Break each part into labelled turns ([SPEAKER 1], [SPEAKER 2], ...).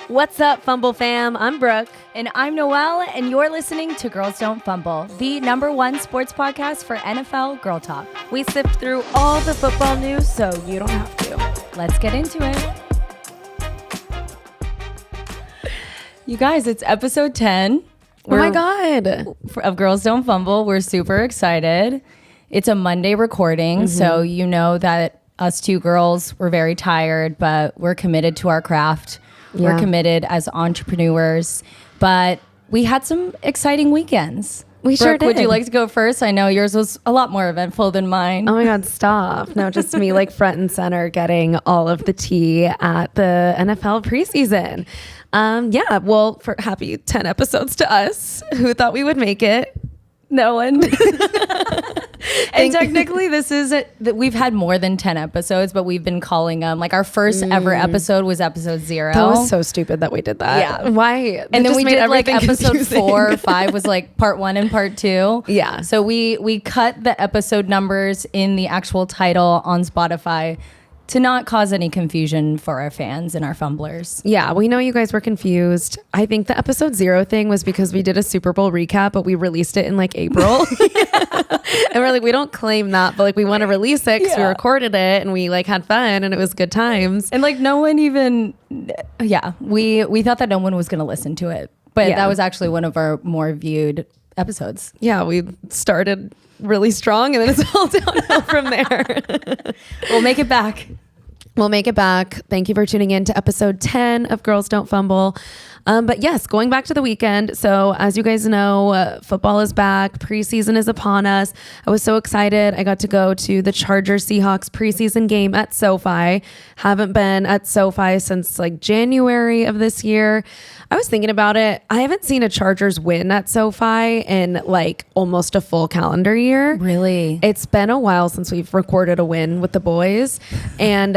[SPEAKER 1] What's up, Fumble fam? I'm Brooke.
[SPEAKER 2] And I'm Noelle, and you're listening to Girls Don't Fumble, the #1 sports podcast for NFL Girl Talk.
[SPEAKER 1] We sift through all the football news so you don't have to.
[SPEAKER 2] Let's get into it. You guys, it's episode 10.
[SPEAKER 1] Oh my God.
[SPEAKER 2] Of Girls Don't Fumble. We're super excited. It's a Monday recording, so you know that us two girls, we're very tired, but we're committed to our craft. We're committed as entrepreneurs, but we had some exciting weekends.
[SPEAKER 1] We sure did.
[SPEAKER 2] Would you like to go first? I know yours was a lot more eventful than mine.
[SPEAKER 1] Oh my God, stop. No, just me like front and center getting all of the tea at the NFL preseason. Yeah, well, for happy 10 episodes to us. Who thought we would make it?
[SPEAKER 2] No one. And technically we've had more than 10 episodes, but we've been calling them like our first ever episode was episode 0.
[SPEAKER 1] That was so stupid that we did that.
[SPEAKER 2] Yeah.
[SPEAKER 1] Why?
[SPEAKER 2] And then we did like episode
[SPEAKER 1] confusing.
[SPEAKER 2] 4 or 5 was like part 1 and part 2.
[SPEAKER 1] Yeah.
[SPEAKER 2] So we cut the episode numbers in the actual title on Spotify to not cause any confusion for our fans and our fumblers.
[SPEAKER 1] Yeah, we know you guys were confused. I think the episode 0 thing was because we did a Super Bowl recap, but we released it in like April. And we're like, we don't claim that, but like we want to release it because we recorded it and we like had fun and it was good times.
[SPEAKER 2] And like no one even, we thought that no one was going to listen to it. But that was actually one of our more viewed episodes.
[SPEAKER 1] Yeah, we started really strong and then it's all downhill from there.
[SPEAKER 2] We'll make it back.
[SPEAKER 1] We'll make it back. Thank you for tuning in to episode 10 of Girls Don't Fumble. But yes, going back to the weekend. So as you guys know, football is back. Preseason is upon us. I was so excited. I got to go to the Chargers Seahawks preseason game at SoFi. Haven't been at SoFi since like January of this year. I was thinking about it. I haven't seen a Chargers win at SoFi in like almost a full calendar year.
[SPEAKER 2] Really?
[SPEAKER 1] It's been a while since we've recorded a win with the boys. And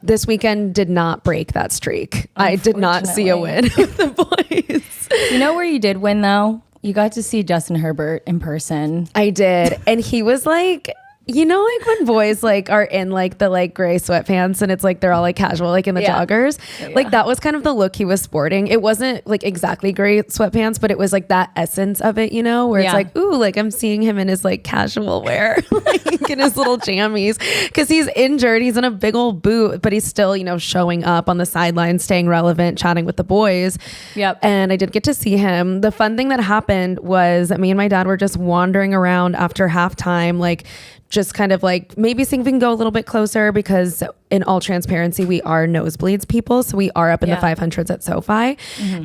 [SPEAKER 1] this weekend did not break that streak. I did not see a win with the boys.
[SPEAKER 2] You know where you did win though? You got to see Justin Herbert in person.
[SPEAKER 1] I did. And he was like, you know, like when boys like are in like the like gray sweatpants and it's like they're all like casual, like in the joggers, like that was kind of the look he was sporting. It wasn't like exactly gray sweatpants, but it was like that essence of it, you know, where it's like, ooh, like I'm seeing him in his like casual wear, like in his little jammies, because he's injured. He's in a big old boot, but he's still, you know, showing up on the sidelines, staying relevant, chatting with the boys.
[SPEAKER 2] Yep.
[SPEAKER 1] And I did get to see him. The fun thing that happened was that me and my dad were just wandering around after halftime, like just kind of like maybe seeing if we can go a little bit closer, because in all transparency, we are nosebleeds people. So we are up in the 500s at SoFi.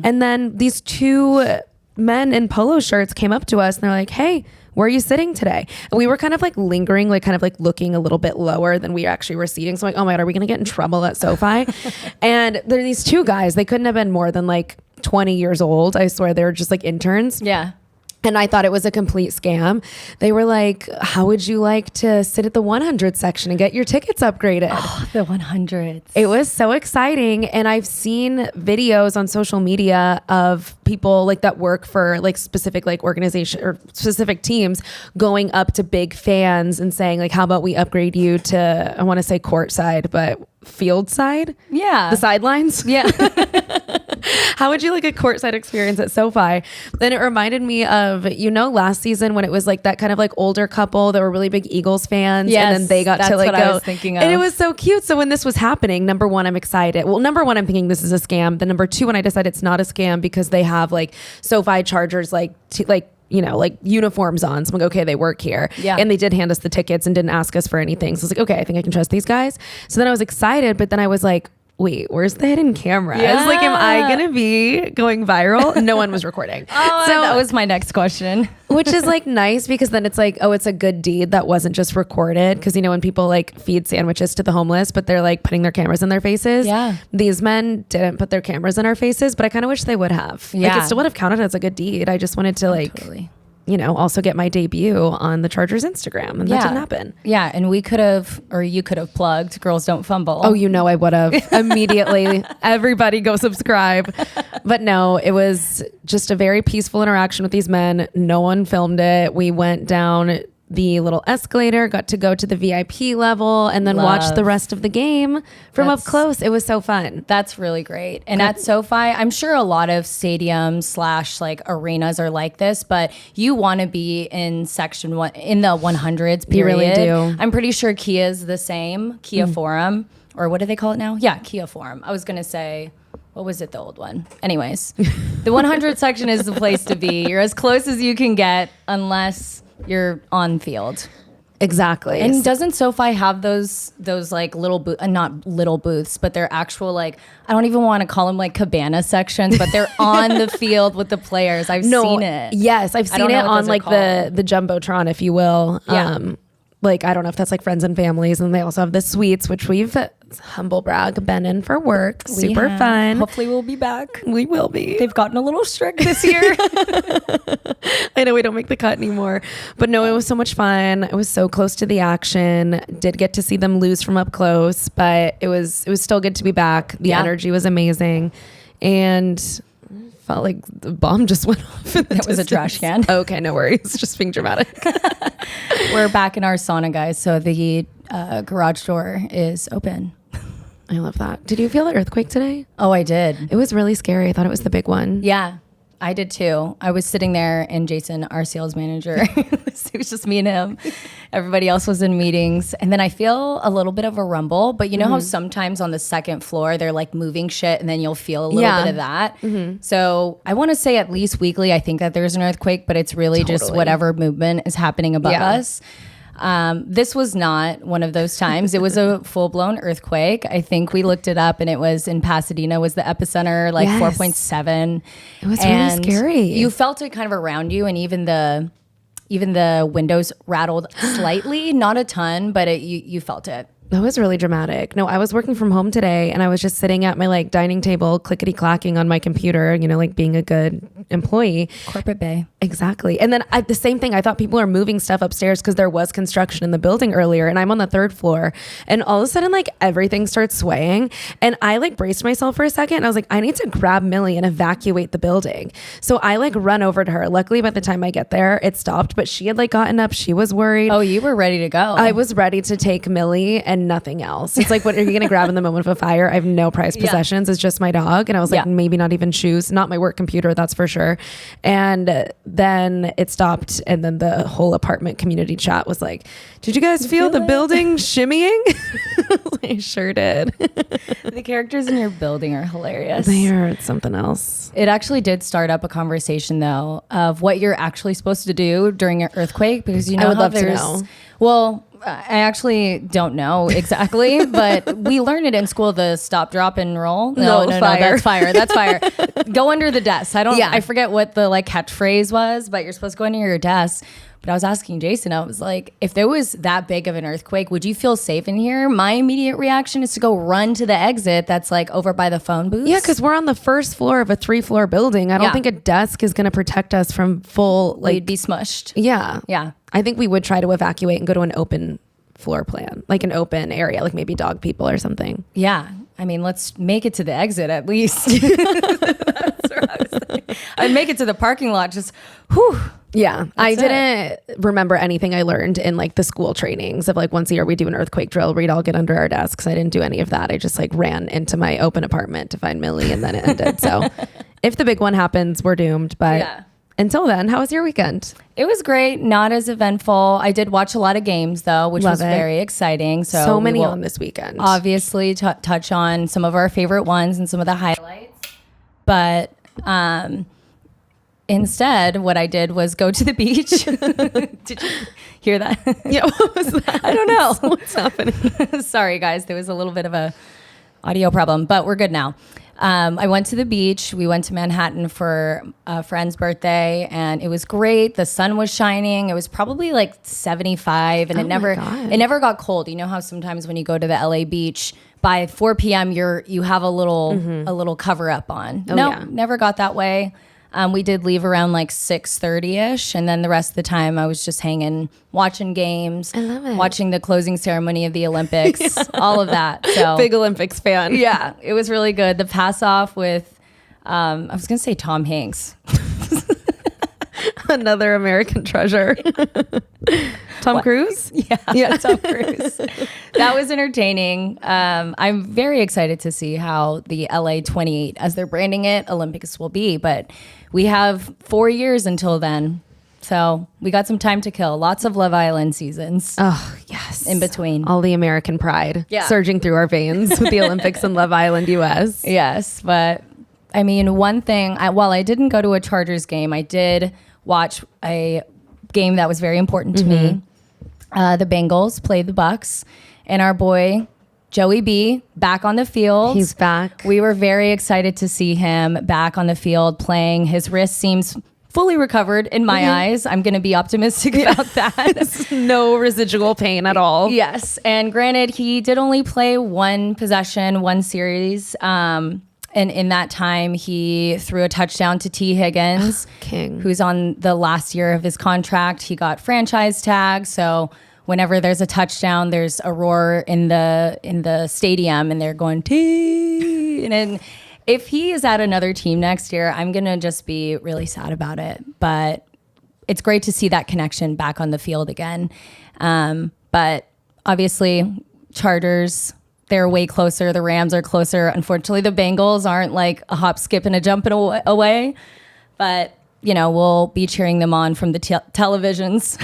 [SPEAKER 1] And then these two men in polo shirts came up to us and they're like, hey, where are you sitting today? And we were kind of like lingering, like kind of like looking a little bit lower than we actually were seating. So I'm like, oh my God, are we going to get in trouble at SoFi? And there are these two guys. They couldn't have been more than like 20 years old. I swear they were just like interns.
[SPEAKER 2] Yeah.
[SPEAKER 1] And I thought it was a complete scam. They were like, how would you like to sit at the 100 section and get your tickets upgraded?
[SPEAKER 2] Oh, the 100s.
[SPEAKER 1] It was so exciting. And I've seen videos on social media of people like that work for like specific like organization or specific teams going up to big fans and saying like, how about we upgrade you to, I want to say courtside, but field side?
[SPEAKER 2] Yeah.
[SPEAKER 1] The sidelines?
[SPEAKER 2] Yeah.
[SPEAKER 1] How would you like a courtside experience at SoFi? Then it reminded me of, you know, last season when it was like that kind of like older couple that were really big Eagles fans.
[SPEAKER 2] Yes,
[SPEAKER 1] and then they got to like
[SPEAKER 2] what
[SPEAKER 1] go.
[SPEAKER 2] I was thinking of.
[SPEAKER 1] And it was so cute. So when this was happening, number one, I'm excited. Well, number one, I'm thinking this is a scam. Then number two, when I decided it's not a scam because they have like SoFi Chargers you know, like uniforms on. So I'm like, okay, they work here.
[SPEAKER 2] Yeah.
[SPEAKER 1] And they did hand us the tickets and didn't ask us for anything. So I was like, okay, I think I can trust these guys. So then I was excited, but then I was like, wait, where's the hidden camera?
[SPEAKER 2] Yeah.
[SPEAKER 1] I was like, am I going to be going viral? No one was recording.
[SPEAKER 2] Oh, so that was my next question.
[SPEAKER 1] Which is like nice because then it's like, oh, it's a good deed that wasn't just recorded. Because, you know, when people like feed sandwiches to the homeless, but they're like putting their cameras in their faces.
[SPEAKER 2] Yeah.
[SPEAKER 1] These men didn't put their cameras in our faces, but I kind of wish they would have.
[SPEAKER 2] Yeah.
[SPEAKER 1] Like it still would have counted as a good deed. I just wanted to like...
[SPEAKER 2] Totally.
[SPEAKER 1] You know, also get my debut on the Chargers Instagram. And that didn't happen.
[SPEAKER 2] Yeah. And we could have, or you could have plugged Girls Don't Fumble.
[SPEAKER 1] Oh, you know, I would have immediately. Everybody go subscribe. But no, it was just a very peaceful interaction with these men. No one filmed it. We went down the little escalator, got to go to the VIP level, and then watch the rest of the game from up close. It was so fun.
[SPEAKER 2] That's really great. And at SoFi, I'm sure a lot of stadiums / like arenas are like this, but you want to be in section one, in the 100s, period.
[SPEAKER 1] You really do.
[SPEAKER 2] I'm pretty sure Kia's the same, Kia Forum, or what do they call it now? Yeah, Kia Forum. I was going to say, what was it, the old one? Anyways, the 100 section is the place to be. You're as close as you can get unless you're on field.
[SPEAKER 1] Exactly.
[SPEAKER 2] And doesn't SoFi have those like little not little booths, but they're actual, like, I don't even want to call them like cabana sections, but they're on the field with the players. I've seen it.
[SPEAKER 1] Yes, I've seen it on like the Jumbotron, if you will.
[SPEAKER 2] Yeah.
[SPEAKER 1] Like, I don't know if that's like friends and families, and they also have the suites, which we've, humble brag, been in for work. Super fun.
[SPEAKER 2] Hopefully we'll be back.
[SPEAKER 1] We will be.
[SPEAKER 2] They've gotten a little strict this year.
[SPEAKER 1] I know we don't make the cut anymore, but no, it was so much fun. It was so close to the action. Did get to see them lose from up close, but it was still good to be back. The energy was amazing, and felt like the bomb just went off.
[SPEAKER 2] That was a trash can.
[SPEAKER 1] Okay, no worries. Just being dramatic.
[SPEAKER 2] We're back in our sauna, guys. So the garage door is open.
[SPEAKER 1] I love that. Did you feel the earthquake today?
[SPEAKER 2] Oh, I did.
[SPEAKER 1] It was really scary. I thought it was the big one.
[SPEAKER 2] Yeah, I did too. I was sitting there, and Jason, our sales manager, it was just me and him. Everybody else was in meetings. And then I feel a little bit of a rumble, but you know how sometimes on the second floor, they're like moving shit, and then you'll feel a little bit of that. So I want to say at least weekly, I think that there's an earthquake, but it's really just whatever movement is happening above us. This was not one of those times. It was a full-blown earthquake. I think we looked it up, and it was in Pasadena was the epicenter, like 4.7.
[SPEAKER 1] It was really scary.
[SPEAKER 2] You felt it kind of around you, and even the windows rattled slightly, not a ton, but you felt it.
[SPEAKER 1] That was really dramatic. No, I was working from home today, and I was just sitting at my like dining table, clickety clacking on my computer, you know, like being a good employee.
[SPEAKER 2] Corporate Bay.
[SPEAKER 1] Exactly. And then the same thing, I thought people are moving stuff upstairs because there was construction in the building earlier, and I'm on the 3rd floor, and all of a sudden like everything starts swaying, and I like braced myself for a second, and I was like, I need to grab Millie and evacuate the building. So I like run over to her. Luckily by the time I get there, it stopped, but she had like gotten up. She was worried.
[SPEAKER 2] Oh, you were ready to go.
[SPEAKER 1] I was ready to take Millie and nothing else. It's like, what are you going to grab in the moment of a fire? I have no prized possessions. It's just my dog. And I was like, maybe not even shoes, not my work computer, that's for sure. And then it stopped. And then the whole apartment community chat was like, did you guys feel the building shimmying? I sure did.
[SPEAKER 2] The characters in your building are hilarious.
[SPEAKER 1] They are something else.
[SPEAKER 2] It actually did start up a conversation though of what you're actually supposed to do during an earthquake, because you know
[SPEAKER 1] I would
[SPEAKER 2] how
[SPEAKER 1] love to know.
[SPEAKER 2] Well, I actually don't know exactly, but we learned it in school, the stop, drop, and roll. No, that's fire. That's fire. Go under the desk. I forget what the like catchphrase was, but you're supposed to go under your desk. But I was asking Jason, I was like, if there was that big of an earthquake, would you feel safe in here? My immediate reaction is to go run to the exit that's like over by the phone booth.
[SPEAKER 1] Yeah, because we're on the 1st floor of a 3-floor building. I don't think a desk is going to protect us from full, like...
[SPEAKER 2] We'd be smushed.
[SPEAKER 1] Yeah.
[SPEAKER 2] Yeah.
[SPEAKER 1] I think we would try to evacuate and go to an open floor plan, like an open area, like maybe dog people or something.
[SPEAKER 2] Yeah. I mean, let's make it to the exit at least. That's what I was thinking. I'd make it to the parking lot, just whew.
[SPEAKER 1] Yeah, I didn't remember anything I learned in like the school trainings of like once a year we do an earthquake drill. We'd all get under our desks. I didn't do any of that. I just like ran into my open apartment to find Millie, and then it ended. So if the big one happens, we're doomed. But until then, how was your weekend?
[SPEAKER 2] It was great. Not as eventful. I did watch a lot of games though, which was very exciting. So
[SPEAKER 1] many on this weekend.
[SPEAKER 2] Obviously touch on some of our favorite ones and some of the highlights. But instead, what I did was go to the beach. Did you hear that?
[SPEAKER 1] Yeah, what was that?
[SPEAKER 2] I don't know.
[SPEAKER 1] What's happening?
[SPEAKER 2] Sorry, guys. There was a little bit of a audio problem, but we're good now. I went to the beach. We went to Manhattan for a friend's birthday, and it was great. The sun was shining. It was probably like 75, and it never got cold. You know how sometimes when you go to the LA beach by 4 p.m. you have a little cover up on. Never got that way. We did leave around like 6:30ish, and then the rest of the time I was just hanging, watching games,
[SPEAKER 1] I love it.
[SPEAKER 2] watching the closing ceremony of the Olympics, all of that. So
[SPEAKER 1] big Olympics fan.
[SPEAKER 2] Yeah, it was really good. The pass off with, I was gonna say Tom Hanks.
[SPEAKER 1] Another American treasure. Tom Cruise?
[SPEAKER 2] Yeah. Tom Cruise. That was entertaining. I'm very excited to see how the LA 28, as they're branding it, Olympics will be. But we have 4 years until then. So we got some time to kill. Lots of Love Island seasons.
[SPEAKER 1] Oh, yes.
[SPEAKER 2] In between.
[SPEAKER 1] All the American pride surging through our veins with the Olympics and Love Island US.
[SPEAKER 2] Yes. But I mean, one thing, while I didn't go to a Chargers game, I did watch a game that was very important to me. The Bengals played the Bucks, and our boy Joey B back on the field.
[SPEAKER 1] He's back.
[SPEAKER 2] We were very excited to see him back on the field playing. His wrist seems fully recovered in my eyes. I'm going to be optimistic about that.
[SPEAKER 1] No residual pain at all.
[SPEAKER 2] Yes. And granted, he did only play one possession, one series. And in that time, he threw a touchdown to T. Higgins,
[SPEAKER 1] King,
[SPEAKER 2] who's on the last year of his contract. He got franchise tag. So whenever there's a touchdown, there's a roar in the stadium, and they're going T. And then if he is at another team next year, I'm going to just be really sad about it. But it's great to see that connection back on the field again. But obviously, Chargers, they're way closer. The Rams are closer. Unfortunately, the Bengals aren't like a hop, skip, and a jump away. But, you know, we'll be cheering them on from the televisions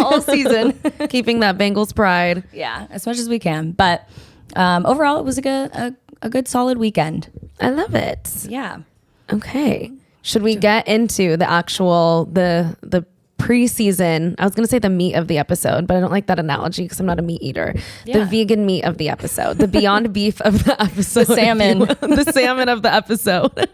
[SPEAKER 2] all season.
[SPEAKER 1] Keeping that Bengals pride.
[SPEAKER 2] Yeah, as much as we can. But overall, it was a good solid weekend.
[SPEAKER 1] I love it.
[SPEAKER 2] Yeah.
[SPEAKER 1] Okay. Should we get into the actual, the preseason? I was going to say the meat of the episode, but I don't like that analogy because I'm not a meat eater.
[SPEAKER 2] Yeah.
[SPEAKER 1] The vegan meat of the episode, the Beyond Beef of the episode.
[SPEAKER 2] The salmon.
[SPEAKER 1] The salmon of the episode.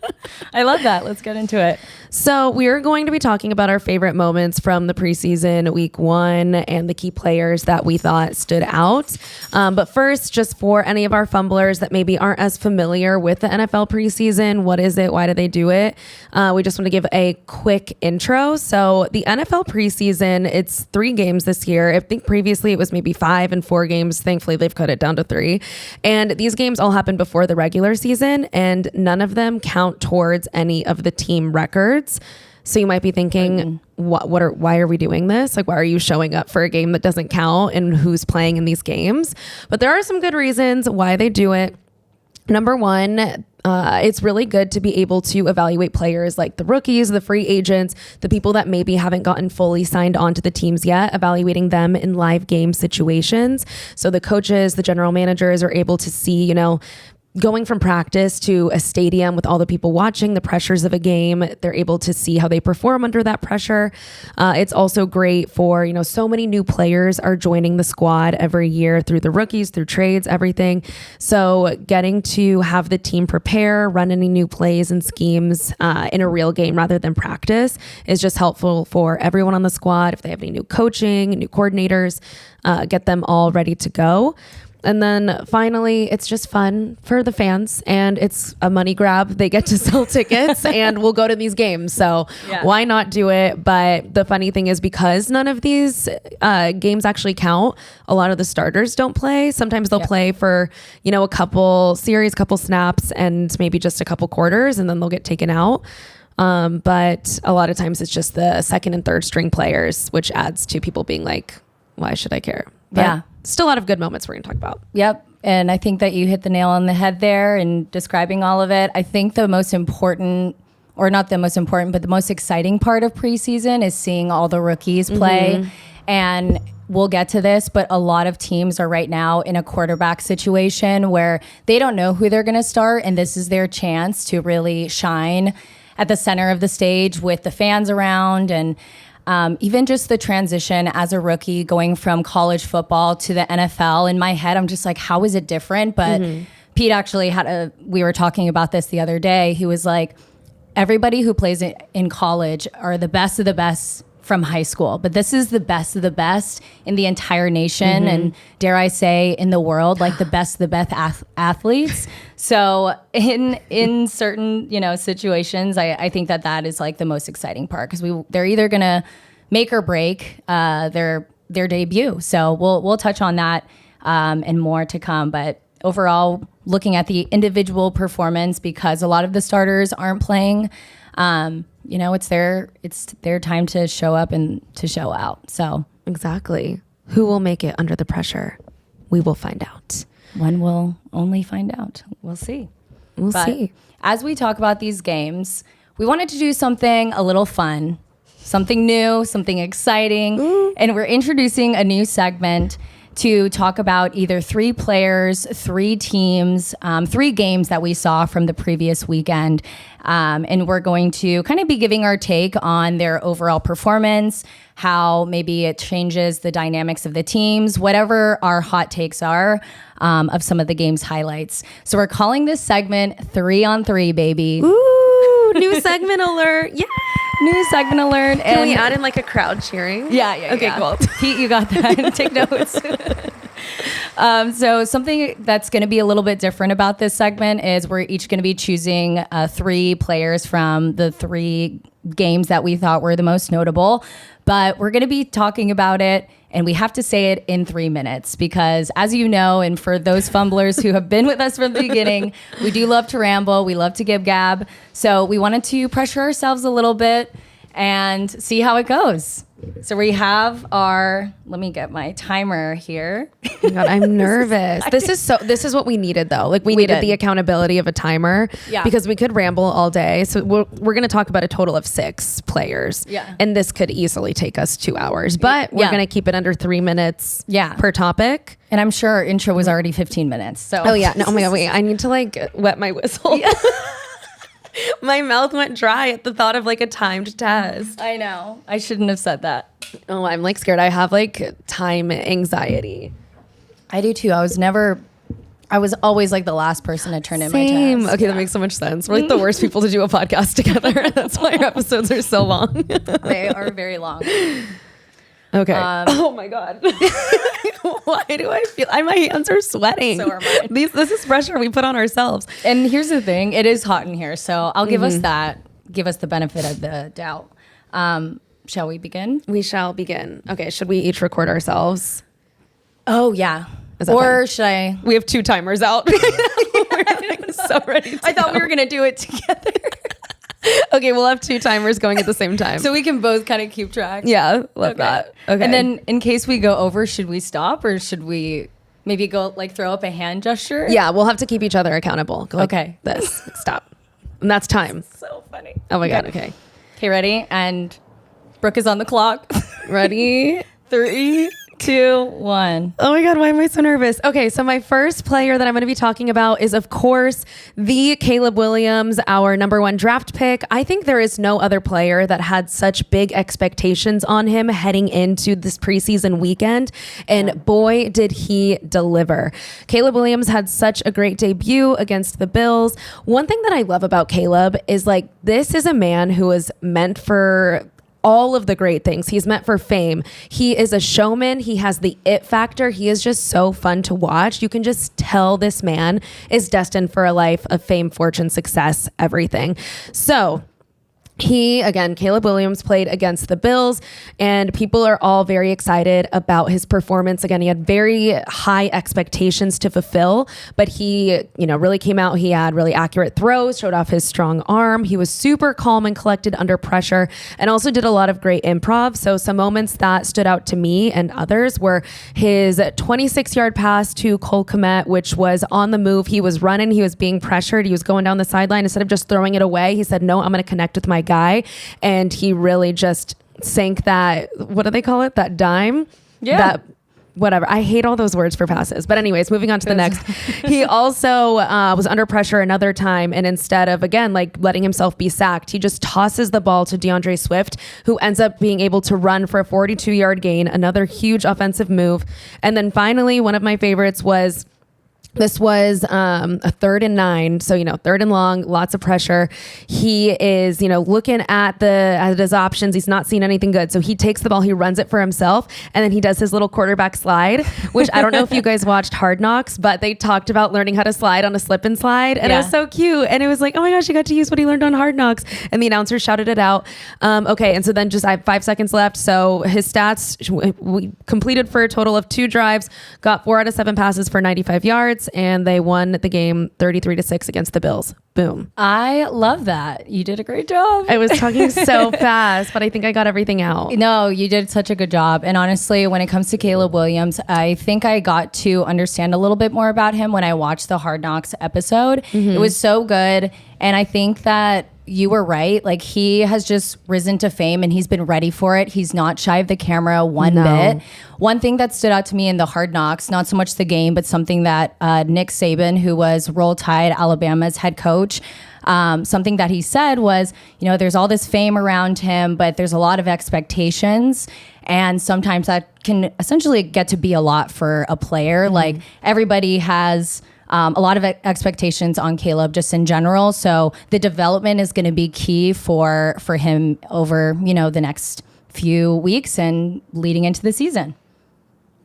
[SPEAKER 2] I love that. Let's get into it.
[SPEAKER 1] So we're going to be talking about our favorite moments from the preseason week 1 and the key players that we thought stood out. But first, just for any of our fumblers that maybe aren't as familiar with the NFL preseason, what is it? Why do they do it? We just want to give a quick intro. So the NFL preseason, it's 3 games this year. I think previously it was maybe 5 and 4 games. Thankfully, they've cut it down to 3. And these games all happen before the regular season, and none of them count towards any of the team records. So you might be thinking, why are we doing this? Like, why are you showing up for a game that doesn't count, and who's playing in these games? But there are some good reasons why they do it. Number one, it's really good to be able to evaluate players like the rookies, the free agents, the people that maybe haven't gotten fully signed on to the teams yet, evaluating them in live game situations. So the coaches, the general managers are able to see, you know, going from practice to a stadium with all the people watching, the pressures of a game, they're able to see how they perform under that pressure. It's also great for, you know, so many new players are joining the squad every year through the rookies, through trades, everything. So getting to have the team prepare, run any new plays and schemes in a real game rather than practice is just helpful for everyone on the squad. If they have any new coaching, new coordinators, get them all ready to go. And then finally, it's just fun for the fans, and it's a money grab. They get to sell tickets and we'll go to these games. So why not do it? But the funny thing is, because none of these games actually count, a lot of the starters don't play. Sometimes they'll play for, you know, a couple series, couple snaps, and maybe just a couple quarters, and then they'll get taken out. But a lot of times it's just the second and third string players, which adds to people being like, why should I care? But still a lot of good moments we're going to talk about.
[SPEAKER 2] Yep. And I think that you hit the nail on the head there in describing all of it. I think the most important, or not the most important, but the most exciting part of preseason is seeing all the rookies play. And we'll get to this, but a lot of teams are right now in a quarterback situation where they don't know who they're going to start. And this is their chance to really shine at the center of the stage with the fans around. And even just the transition as a rookie going from college football to the NFL, in my head, I'm just like, how is it different? But Pete actually we were talking about this the other day. He was like, everybody who plays in college are the best of the best from high school, but this is the best of the best in the entire nation, and dare I say in the world, like the best of the best athletes. So in certain, you know, situations, I think that is like the most exciting part, because they're either gonna make or break their debut. So we'll touch on that and more to come. But overall, looking at the individual performance, because a lot of the starters aren't playing, It's their time to show up and to show out. So
[SPEAKER 1] exactly. Who will make it under the pressure? We will find out.
[SPEAKER 2] One will only find out. We'll see.
[SPEAKER 1] We'll see.
[SPEAKER 2] As we talk about these games, we wanted to do something a little fun, something new, something exciting. And we're introducing a new segment to talk about either 3 players, 3 teams, 3 games that we saw from the previous weekend. And we're going to kind of be giving our take on their overall performance, how maybe it changes the dynamics of the teams, whatever our hot takes are of some of the game's highlights. So we're calling this segment 3 on 3, baby.
[SPEAKER 1] Ooh, new segment alert. Yeah.
[SPEAKER 2] New segment alert.
[SPEAKER 1] Can we add in like a crowd cheering?
[SPEAKER 2] Yeah.
[SPEAKER 1] Okay, cool.
[SPEAKER 2] Pete, you got that. Take notes. So something that's going to be a little bit different about this segment is we're each going to be choosing 3 players from the 3 games that we thought were the most notable. But we're going to be talking about it, and we have to say it in 3 minutes because, as you know, and for those fumblers who have been with us from the beginning, we do love to ramble. We love to give gab. So we wanted to pressure ourselves a little bit and see how it goes. So we have let me get my timer here.
[SPEAKER 1] Oh my God, I'm nervous. This is what we needed though. Like we needed the accountability of a timer because we could ramble all day. So we're going to talk about a total of 6 players.
[SPEAKER 2] Yeah.
[SPEAKER 1] And this could easily take us 2 hours, but we're going to keep it under 3 minutes per topic.
[SPEAKER 2] And I'm sure our intro was already 15 minutes. So.
[SPEAKER 1] Oh yeah. No, oh my God, wait, I need to like wet my whistle. Yeah. My mouth went dry at the thought of like a timed test.
[SPEAKER 2] I know. I shouldn't have said that.
[SPEAKER 1] Oh, I'm like scared. I have like time anxiety.
[SPEAKER 2] I do too. I was always like the last person to turn in my test.
[SPEAKER 1] Okay, that makes so much sense. We're like the worst people to do a podcast together. That's why our episodes are so long.
[SPEAKER 2] They are very long.
[SPEAKER 1] Okay. Oh my God. Why do I feel my hands are sweating?
[SPEAKER 2] So are mine.
[SPEAKER 1] This is pressure we put on ourselves.
[SPEAKER 2] And here's the thing, it is hot in here, so I'll give us the benefit of the doubt. Shall we begin?
[SPEAKER 1] We shall begin. Okay, should we each record ourselves?
[SPEAKER 2] Oh yeah. Or should I?
[SPEAKER 1] We have 2 timers out. We're like so ready.
[SPEAKER 2] I thought we were gonna do it together.
[SPEAKER 1] Okay, we'll have 2 timers going at the same time.
[SPEAKER 2] So we can both kind of keep track.
[SPEAKER 1] Yeah, love that. Okay.
[SPEAKER 2] And then in case we go over, should we stop or should we maybe go like throw up a hand gesture?
[SPEAKER 1] Yeah, we'll have to keep each other accountable. Go like
[SPEAKER 2] okay.
[SPEAKER 1] This. Stop. And that's time.
[SPEAKER 2] So funny.
[SPEAKER 1] Oh my God, okay.
[SPEAKER 2] Okay, ready? And Brooke is on the clock.
[SPEAKER 1] Ready?
[SPEAKER 2] 3, 2, 1.
[SPEAKER 1] Oh my God, why am I so nervous? Okay, so my first player that I'm going to be talking about is, of course, the Caleb Williams, our number 1 draft pick. I think there is no other player that had such big expectations on him heading into this preseason weekend. And boy, did he deliver. Caleb Williams had such a great debut against the Bills. One thing that I love about Caleb is like, this is a man who is meant for all of the great things. He's meant for fame. He is a showman. He has the it factor. He is just so fun to watch. You can just tell this man is destined for a life of fame, fortune, success, everything. So Caleb Williams played against the Bills, and people are all very excited about his performance. Again, he had very high expectations to fulfill, but he, really came out. He had really accurate throws, showed off his strong arm. He was super calm and collected under pressure, and also did a lot of great improv. So some moments that stood out to me and others were his 26-yard pass to Cole Kmet, which was on the move. He was running. He was being pressured. He was going down the sideline. Instead of just throwing it away, he said, no, I'm going to connect with my guy. And he really just sank that, what do they call it? That dime?
[SPEAKER 2] Yeah.
[SPEAKER 1] That whatever. I hate all those words for passes. But anyways, moving on to the next. He also was under pressure another time. And instead of, again, like letting himself be sacked, he just tosses the ball to DeAndre Swift, who ends up being able to run for a 42-yard gain, another huge offensive move. And then finally, one of my favorites was This was a 3rd and 9. So, 3rd and long, lots of pressure. He is, looking at his options. He's not seeing anything good. So he takes the ball, he runs it for himself, and then he does his little quarterback slide, which I don't know if you guys watched Hard Knocks, but they talked about learning how to slide on a slip and slide. And It was so cute. And it was like, oh my gosh, he got to use what he learned on Hard Knocks. And the announcer shouted it out. Okay. And so then I have 5 seconds left. So his stats, we completed for a total of 2 drives, got 4 out of 7 passes for 95 yards. Patriots, and they won the game 33-6 against the Bills. Boom.
[SPEAKER 2] I love that. You did a great job.
[SPEAKER 1] I was talking so fast, but I think I got everything out.
[SPEAKER 2] No, you did such a good job. And honestly, when it comes to Caleb Williams, I think I got to understand a little bit more about him when I watched the Hard Knocks episode. It was so good. And I think that you were right. Like, he has just risen to fame and he's been ready for it. He's not shy of the camera one bit. One thing that stood out to me in the Hard Knocks, not so much the game, but something that Nick Saban, who was Roll Tide, Alabama's head coach, something that he said was, you know, there's all this fame around him, but there's a lot of expectations. And sometimes that can essentially get to be a lot for a player. Like, everybody has a lot of expectations on Caleb just in general. So the development is going to be key for him over, you know, the next few weeks and leading into the season.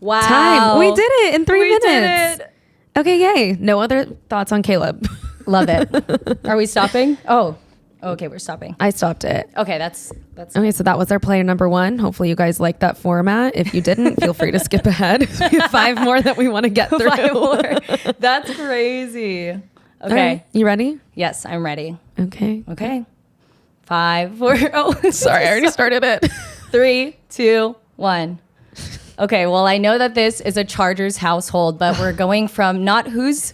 [SPEAKER 2] Wow.
[SPEAKER 1] Time. We did it in 3 minutes.
[SPEAKER 2] Did it.
[SPEAKER 1] Okay, yay. No other thoughts on Caleb.
[SPEAKER 2] Love it. Are we stopping? Oh, okay, we're stopping.
[SPEAKER 1] I stopped it.
[SPEAKER 2] Okay, that's
[SPEAKER 1] Okay, so that was our player number 1. Hopefully you guys like that format. If you didn't, feel free to skip ahead. We have 5 more that we want to get through.
[SPEAKER 2] 5 more. That's crazy. Okay.
[SPEAKER 1] Right. You ready?
[SPEAKER 2] Yes, I'm ready.
[SPEAKER 1] Okay.
[SPEAKER 2] 5, 4. Oh,
[SPEAKER 1] Sorry, I already started it.
[SPEAKER 2] 3, 2, 1. Okay, well, I know that this is a Chargers household, but we're going from not who's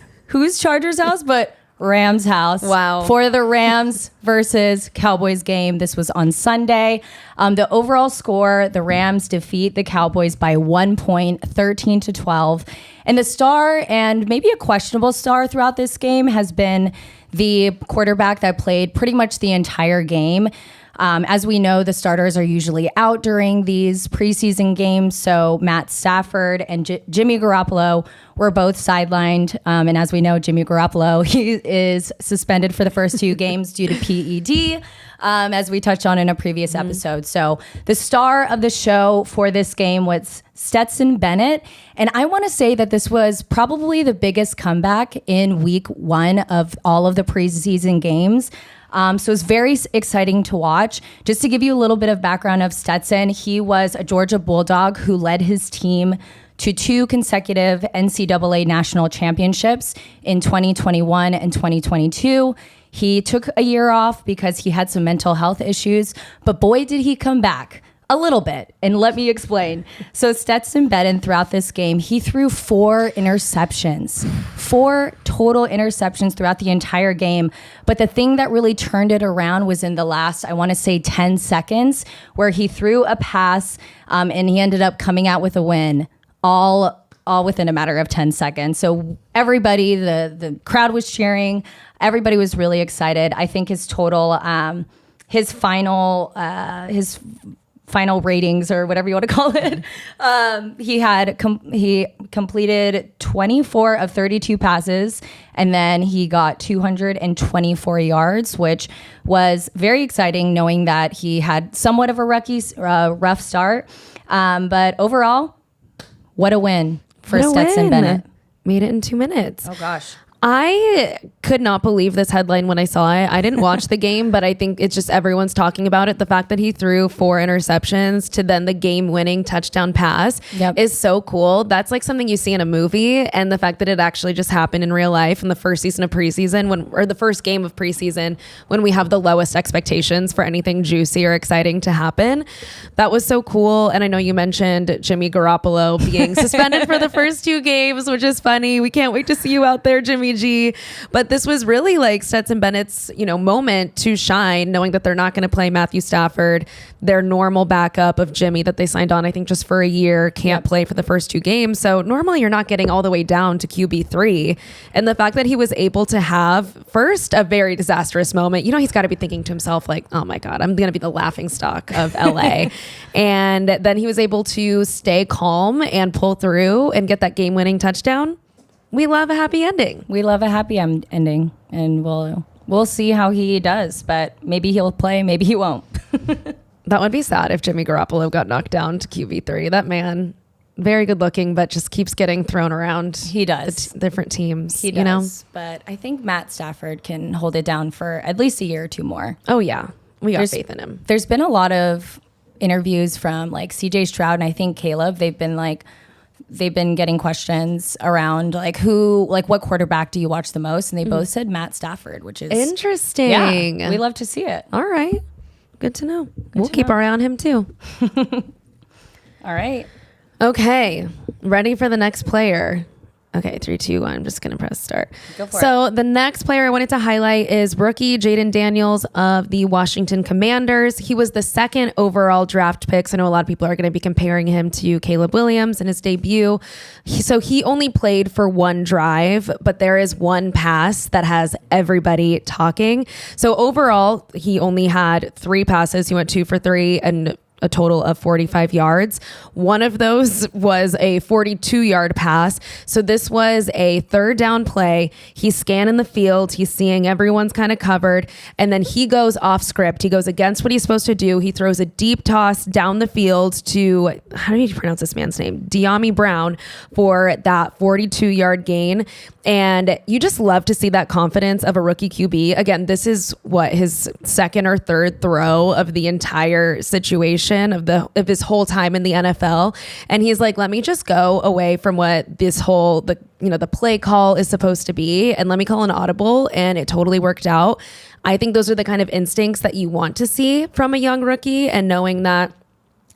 [SPEAKER 2] Chargers house, but Rams house.
[SPEAKER 1] Wow.
[SPEAKER 2] For the Rams versus Cowboys game. This was on Sunday. The overall score, the Rams defeat the Cowboys by 1 point, 13-12. And the star, and maybe a questionable star throughout this game, has been the quarterback that played pretty much the entire game. As we know, the starters are usually out during these preseason games. So Matt Stafford and Jimmy Garoppolo were both sidelined. And as we know, Jimmy Garoppolo, he is suspended for the first 2 games due to PED, as we touched on in a previous episode. So the star of the show for this game was Stetson Bennett. And I want to say that this was probably the biggest comeback in week 1 of all of the preseason games. So it's very exciting to watch. Just to give you a little bit of background of Stetson, he was a Georgia Bulldog who led his team to 2 consecutive NCAA national championships in 2021 and 2022. He took a year off because he had some mental health issues, but boy, did he come back. A little bit, and let me explain. So Stetson Bennett, throughout this game, he threw 4 interceptions, 4 total interceptions throughout the entire game. But the thing that really turned it around was in the last, I want to say 10 seconds, where he threw a pass and he ended up coming out with a win, all within a matter of 10 seconds. So everybody, the crowd was cheering. Everybody was really excited. I think his total, his final ratings, or whatever you want to call it. He completed 24 of 32 passes, and then he got 224 yards, which was very exciting, knowing that he had somewhat of a rough start. But overall, what a win for Stetson Bennett.
[SPEAKER 1] Made it in 2 minutes.
[SPEAKER 2] Oh gosh.
[SPEAKER 1] I could not believe this headline when I saw it. I didn't watch the game, but I think it's just everyone's talking about it. The fact that he threw 4 interceptions to then the game-winning touchdown pass is so cool. That's like something you see in a movie, and the fact that it actually just happened in real life in the first season of preseason, or the first game of preseason, when we have the lowest expectations for anything juicy or exciting to happen. That was so cool. And I know you mentioned Jimmy Garoppolo being suspended for the first 2 games, which is funny. We can't wait to see you out there, Jimmy G. But this was really like Stetson Bennett's, moment to shine, knowing that they're not going to play Matthew Stafford, their normal backup of Jimmy that they signed on, I think, just for a year, can't play for the first 2 games. So normally you're not getting all the way down to QB3. And the fact that he was able to have first a very disastrous moment, he's got to be thinking to himself like, oh my God, I'm going to be the laughing stock of LA. And then he was able to stay calm and pull through and get that game-winning touchdown. We love a happy ending.
[SPEAKER 2] We love a happy ending, and we'll see how he does, but maybe he'll play, maybe he won't.
[SPEAKER 1] That would be sad if Jimmy Garoppolo got knocked down to QB3. That man, very good looking, but just keeps getting thrown around.
[SPEAKER 2] He does.
[SPEAKER 1] Different teams.
[SPEAKER 2] He does. But I think Matt Stafford can hold it down for at least a year or 2 more.
[SPEAKER 1] Oh, yeah. We got faith in him.
[SPEAKER 2] There's been a lot of interviews from like CJ Stroud and I think Caleb. They've been like they've been getting questions around what quarterback do you watch the most? And they both said Matt Stafford, which is
[SPEAKER 1] interesting.
[SPEAKER 2] Yeah, we love to see it.
[SPEAKER 1] All right. Good to know. We'll keep our eye on him too.
[SPEAKER 2] All right.
[SPEAKER 1] Okay. Ready for the next player. Okay, 3, 2, 1. I'm just going to press start.
[SPEAKER 2] Go for
[SPEAKER 1] it. The next player I wanted to highlight is rookie Jayden Daniels of the Washington Commanders. He was the 2nd overall draft pick. So I know a lot of people are going to be comparing him to Caleb Williams in his debut. He only played for 1 drive, but there is 1 pass that has everybody talking. So overall, he only had 3 passes. He went 2 for 3 and a total of 45 yards. One of those was a 42-yard pass. So this was a 3rd down play. He's scanning the field. He's seeing everyone's kind of covered. And then he goes off script. He goes against what he's supposed to do. He throws a deep toss down the field to, how do you pronounce this man's name? De'Ami Brown for that 42-yard gain. And you just love to see that confidence of a rookie QB. Again, this is his 2nd or 3rd throw of the entire situation of his whole time in the NFL. And he's like, let me just go away from what this whole, the play call is supposed to be, and let me call an audible. And it totally worked out. I think those are the kind of instincts that you want to see from a young rookie, and knowing that,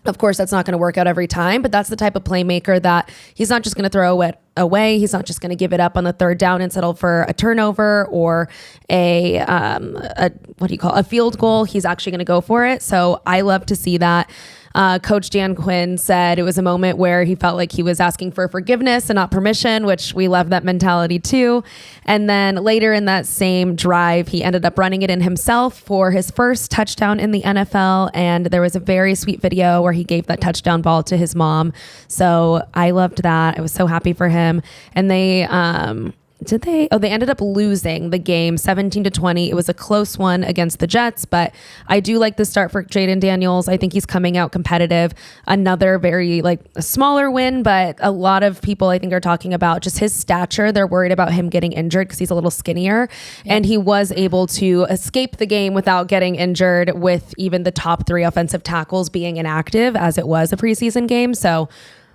[SPEAKER 1] of course, that's not going to work out every time, but that's the type of playmaker that he's not just going to throw it away. He's not just going to give it up on the 3rd down and settle for a turnover or a field goal. He's actually going to go for it. So I love to see that. Coach Dan Quinn said it was a moment where he felt like he was asking for forgiveness and not permission, which we love that mentality too. And then later in that same drive, he ended up running it in himself for his first touchdown in the NFL. And there was a very sweet video where he gave that touchdown ball to his mom. So I loved that. I was so happy for him. And they ended up losing the game 17-20. It was a close one against the Jets, but I do like the start for Jayden Daniels. I think he's coming out competitive. Another very a smaller win, but a lot of people I think are talking about just his stature. They're worried about him getting injured because he's a little skinnier, and he was able to escape the game without getting injured, with even the top 3 offensive tackles being inactive as it was a preseason game. So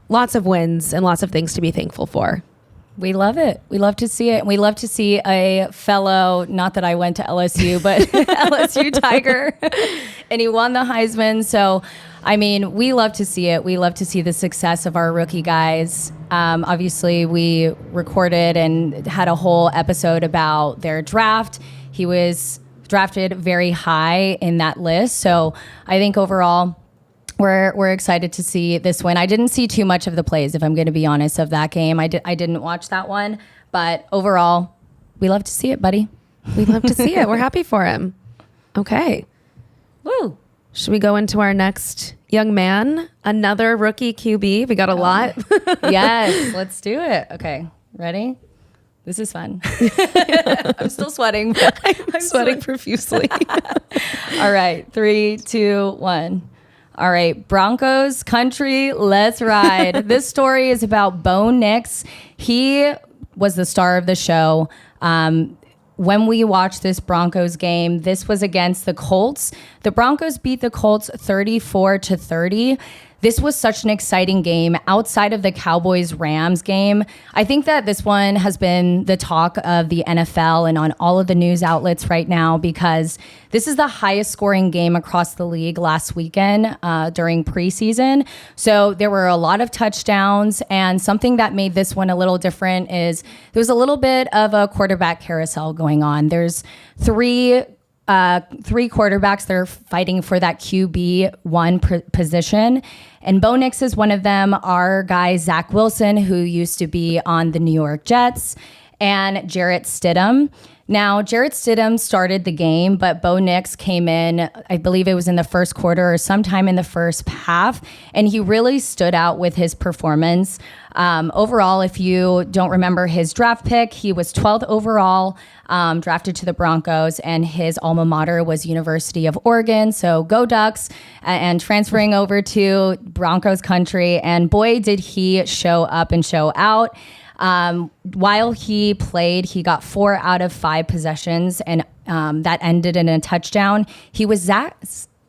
[SPEAKER 1] lots of wins and lots of things to be thankful for.
[SPEAKER 2] We love it. We love to see it. And we love to see a fellow, not that I went to LSU, but LSU Tiger. And he won the Heisman. So, I mean, we love to see it. We love to see the success of our rookie guys. Obviously, we recorded and had a whole episode about their draft. He was drafted very high in that list. So I think overall, we're excited to see this win. I didn't see too much of the plays, if I'm going to be honest, of that game. I didn't watch that one, but overall, we love to see it, buddy.
[SPEAKER 1] We love to see it. We're happy for him. Okay.
[SPEAKER 2] Woo.
[SPEAKER 1] Should we go into our next young man? Another rookie QB. We got a lot.
[SPEAKER 2] Yes, let's do it. Okay, ready? This is fun. I'm still sweating.
[SPEAKER 1] I'm sweating profusely.
[SPEAKER 2] All right, 3, 2, 1. All right, Broncos country, let's ride. This story is about Bo Nix. He was the star of the show. When we watched this Broncos game, this was against the Colts. The Broncos beat the Colts 34-30. This was such an exciting game outside of the Cowboys-Rams game. I think that this one has been the talk of the NFL and on all of the news outlets right now, because this is the highest scoring game across the league last weekend during preseason. So there were a lot of touchdowns, and something that made this one a little different is there was a little bit of a quarterback carousel going on. There's three quarterbacks that are fighting for that QB1 position. And Bo Nix is one of them. Our guy, Zach Wilson, who used to be on the New York Jets, and Jarrett Stidham. Now, Jarrett Stidham started the game, but Bo Nix came in, I believe it was in the first quarter or sometime in the first half, and he really stood out with his performance. Overall, if you don't remember his draft pick, he was 12th overall, drafted to the Broncos, and his alma mater was University of Oregon. So go Ducks, and transferring over to Broncos country. And boy, did he show up and show out. While he played, he got 4 out of 5 possessions, and that ended in a touchdown. He was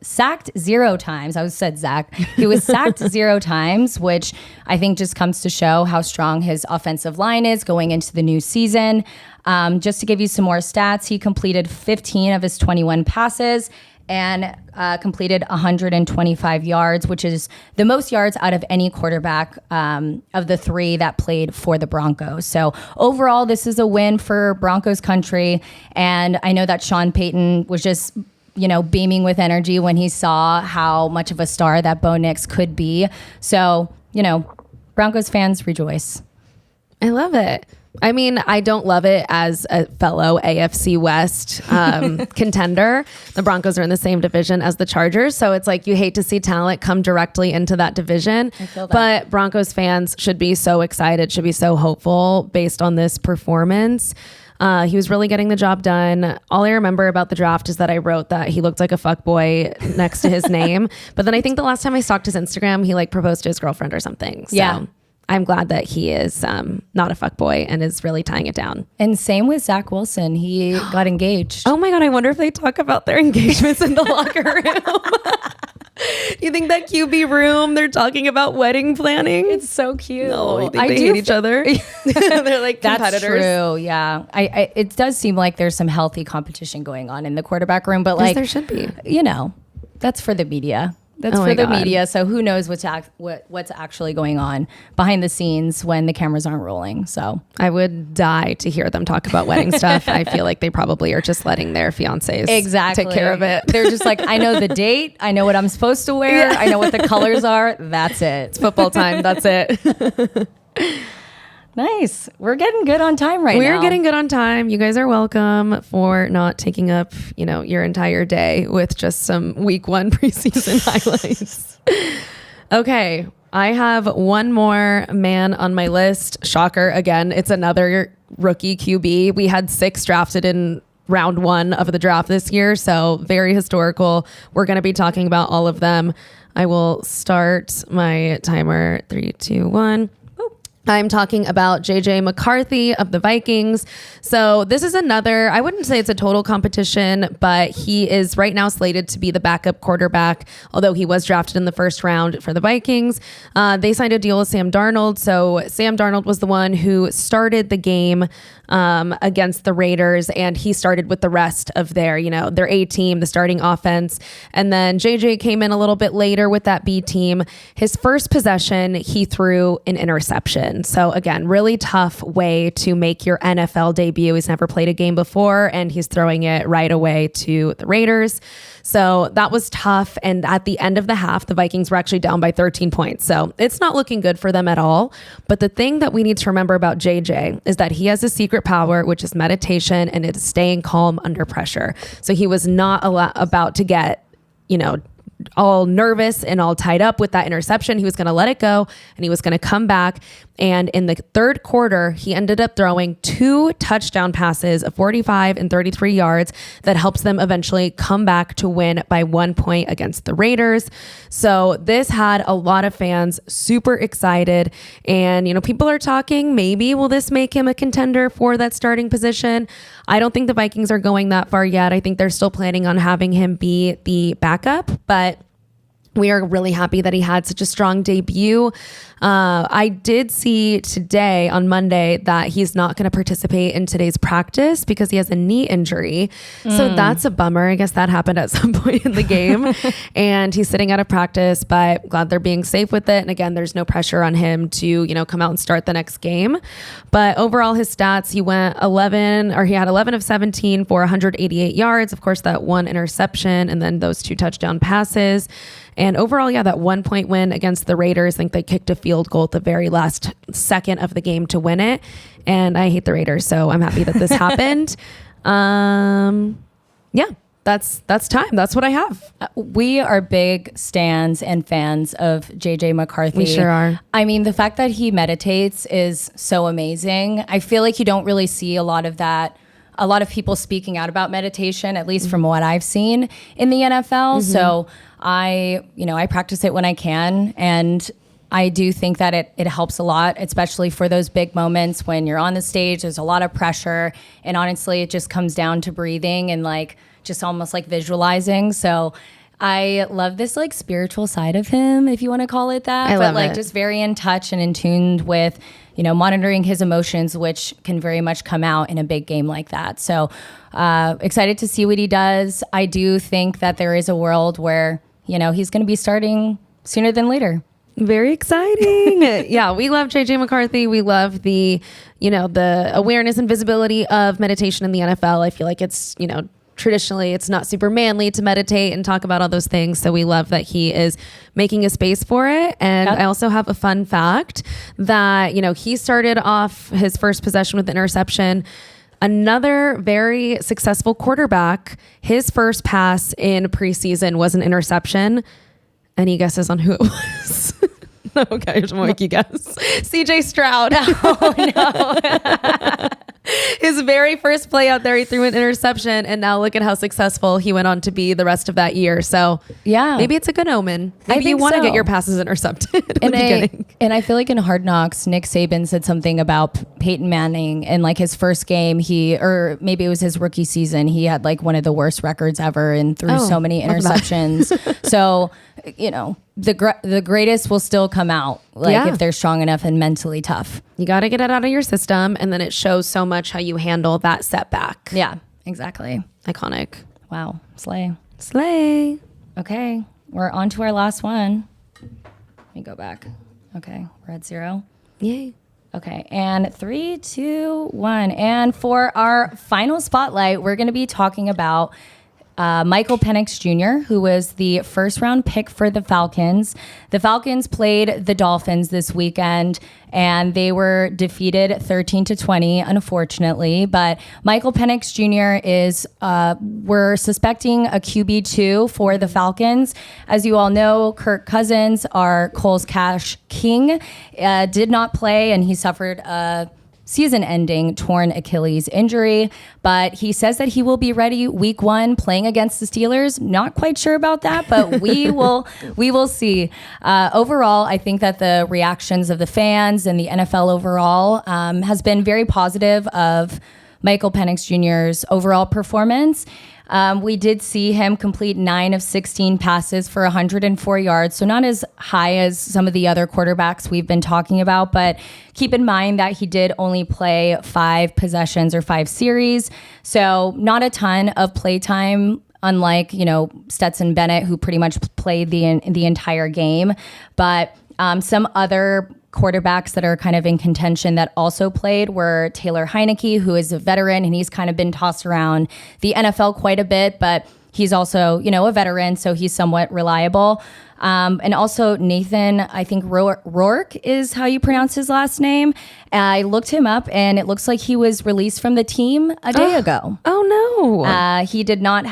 [SPEAKER 2] sacked 0 times. He was sacked 0 times, which I think just comes to show how strong his offensive line is going into the new season. Just to give you some more stats, he completed 15 of his 21 passes and completed 125 yards, which is the most yards out of any quarterback of the 3 that played for the Broncos. So overall, this is a win for Broncos country. And I know that Sean Payton was just, beaming with energy when he saw how much of a star that Bo Nix could be. So, Broncos fans rejoice.
[SPEAKER 1] I love it. I mean, I don't love it as a fellow AFC West contender. The Broncos are in the same division as the Chargers. So it's like you hate to see talent come directly into that division.
[SPEAKER 2] I feel that.
[SPEAKER 1] But Broncos fans should be so excited, should be so hopeful based on this performance. He was really getting the job done. All I remember about the draft is that I wrote that he looked like a fuckboy next to his name. But then I think the last time I stalked his Instagram, he proposed to his girlfriend or something. So.
[SPEAKER 2] Yeah.
[SPEAKER 1] I'm glad that he is not a fuckboy and is really tying it down.
[SPEAKER 2] And same with Zach Wilson. He got engaged.
[SPEAKER 1] Oh my God, I wonder if they talk about their engagements in the locker room. You think that QB room, they're talking about wedding planning?
[SPEAKER 2] It's so cute.
[SPEAKER 1] No, you think they hate each other? They're like competitors.
[SPEAKER 2] That's true, yeah. It does seem like there's some healthy competition going on in the quarterback room, but
[SPEAKER 1] there should be.
[SPEAKER 2] That's for the media. That's for the media. So who knows what's actually going on behind the scenes when the cameras aren't rolling. So
[SPEAKER 1] I would die to hear them talk about wedding stuff. I feel like they probably are just letting their fiancés take care of it.
[SPEAKER 2] They're just like, I know the date. I know what I'm supposed to wear. Yeah. I know what the colors are. That's it.
[SPEAKER 1] It's football time. That's it.
[SPEAKER 2] Nice. We're getting good on time now.
[SPEAKER 1] We're getting good on time. You guys are welcome for not taking up, your entire day with just some week 1 preseason highlights. Okay. I have one more man on my list. Shocker. Again, it's another rookie QB. We had 6 drafted in round 1 of the draft this year. So very historical. We're going to be talking about all of them. I will start my timer. 3, 2, 1. I'm talking about JJ McCarthy of the Vikings. So this is another, I wouldn't say it's a total competition, but he is right now slated to be the backup quarterback, although he was drafted in the first round for the Vikings. They signed a deal with Sam Darnold. So Sam Darnold was the one who started the game against the Raiders, and he started with the rest of their A team, the starting offense. And then JJ came in a little bit later with that B team. His first possession, he threw an interception. So again, really tough way to make your NFL debut. He's never played a game before, and he's throwing it right away to the Raiders. So that was tough. And at the end of the half, the Vikings were actually down by 13 points. So it's not looking good for them at all. But the thing that we need to remember about JJ is that he has a secret power, which is meditation, and it is staying calm under pressure. So he was not about to get, all nervous and all tied up with that interception. He was going to let it go, and he was going to come back. And in the third quarter, he ended up throwing 2 touchdown passes of 45 and 33 yards that helps them eventually come back to win by 1 point against the Raiders. So this had a lot of fans super excited. And, people are talking, maybe will this make him a contender for that starting position? I don't think the Vikings are going that far yet. I think they're still planning on having him be the backup, but we are really happy that he had such a strong debut. I did see today on Monday that he's not going to participate in today's practice because he has a knee injury. So that's a bummer. I guess that happened at some point in the game. And he's sitting out of practice, but glad they're being safe with it. And again, there's no pressure on him to, come out and start the next game. But overall, his stats, he had 11 of 17 for 188 yards. Of course, that 1 interception and then those 2 touchdown passes. And overall, that 1 point win against the Raiders. I think they kicked a field goal at the very last second of the game to win it. And I hate the Raiders, so I'm happy that this happened. That's time. That's what I have.
[SPEAKER 2] We are big stans and fans of JJ McCarthy.
[SPEAKER 1] We sure are.
[SPEAKER 2] I mean, the fact that he meditates is so amazing. I feel like you don't really see a lot of that. A lot of people speaking out about meditation, at least from what I've seen in the NFL. So I practice it when I can. And I do think that it helps a lot, especially for those big moments when you're on the stage, there's a lot of pressure. And honestly, it just comes down to breathing and just almost like visualizing. So I love this like spiritual side of him, if you want to call it that.
[SPEAKER 1] I love
[SPEAKER 2] like
[SPEAKER 1] it.
[SPEAKER 2] Just very in touch and in tune with, monitoring his emotions, which can very much come out in a big game like that. So excited to see what he does. I do think that there is a world where, he's going to be starting sooner than later.
[SPEAKER 1] Very exciting. Yeah, we love JJ McCarthy. We love the awareness and visibility of meditation in the NFL. I feel like it's, traditionally it's not super manly to meditate and talk about all those things. So we love that he is making a space for it. And I also have a fun fact that, he started off his first possession with an interception. Another very successful quarterback, his first pass in preseason was an interception. Any guesses on who it was? Okay, I just want you guess. CJ Stroud.
[SPEAKER 2] Oh, no.
[SPEAKER 1] His very first play out there, he threw an interception, and now look at how successful he went on to be the rest of that year. So
[SPEAKER 2] yeah,
[SPEAKER 1] maybe it's a good omen. Maybe you want to get your passes intercepted in the beginning.
[SPEAKER 2] And I feel like in Hard Knocks, Nick Saban said something about Peyton Manning and like his first game, or maybe it was his rookie season, he had like one of the worst records ever and threw so many interceptions. So, the greatest will still come out if they're strong enough and mentally tough.
[SPEAKER 1] You got to get it out of your system, and then it shows so much how you handle that setback.
[SPEAKER 2] Yeah, exactly.
[SPEAKER 1] Iconic.
[SPEAKER 2] Wow. Slay. Okay. We're on to our last one. Let me go back. Okay. We're at 0.
[SPEAKER 1] Yay.
[SPEAKER 2] Okay. And 3, 2, 1. And for our final spotlight, we're going to be talking about Michael Penix Jr., who was the first round pick for the Falcons. The Falcons played the Dolphins this weekend, and they were defeated 13-20, unfortunately. But Michael Penix Jr. we're suspecting a QB2 for the Falcons. As you all know, Kirk Cousins, our Cole's Cash king, did not play, and he suffered a season-ending torn Achilles injury, but he says that he will be ready week 1 playing against the Steelers. Not quite sure about that, but we will see. Overall, I think that the reactions of the fans and the NFL overall has been very positive of Michael Penix Jr.'s overall performance. We did see him complete 9 of 16 passes for 104 yards, so not as high as some of the other quarterbacks we've been talking about, but keep in mind that he did only play 5 possessions or 5 series, so not a ton of play time, unlike, Stetson Bennett, who pretty much played the entire game. But some other quarterbacks that are kind of in contention that also played were Taylor Heineke, who is a veteran, and he's kind of been tossed around the NFL quite a bit, but he's also, a veteran, so he's somewhat reliable. And also Nathan, I think Rourke is how you pronounce his last name. I looked him up, and it looks like he was released from the team a day ago.
[SPEAKER 1] Oh no.
[SPEAKER 2] He did not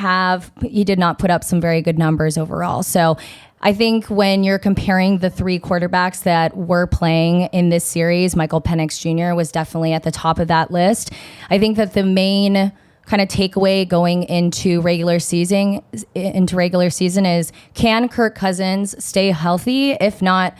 [SPEAKER 2] put up some very good numbers overall. So I think when you're comparing the 3 quarterbacks that were playing in this series, Michael Penix Jr. was definitely at the top of that list. I think that the main kind of takeaway going into regular season is, can Kirk Cousins stay healthy? If not,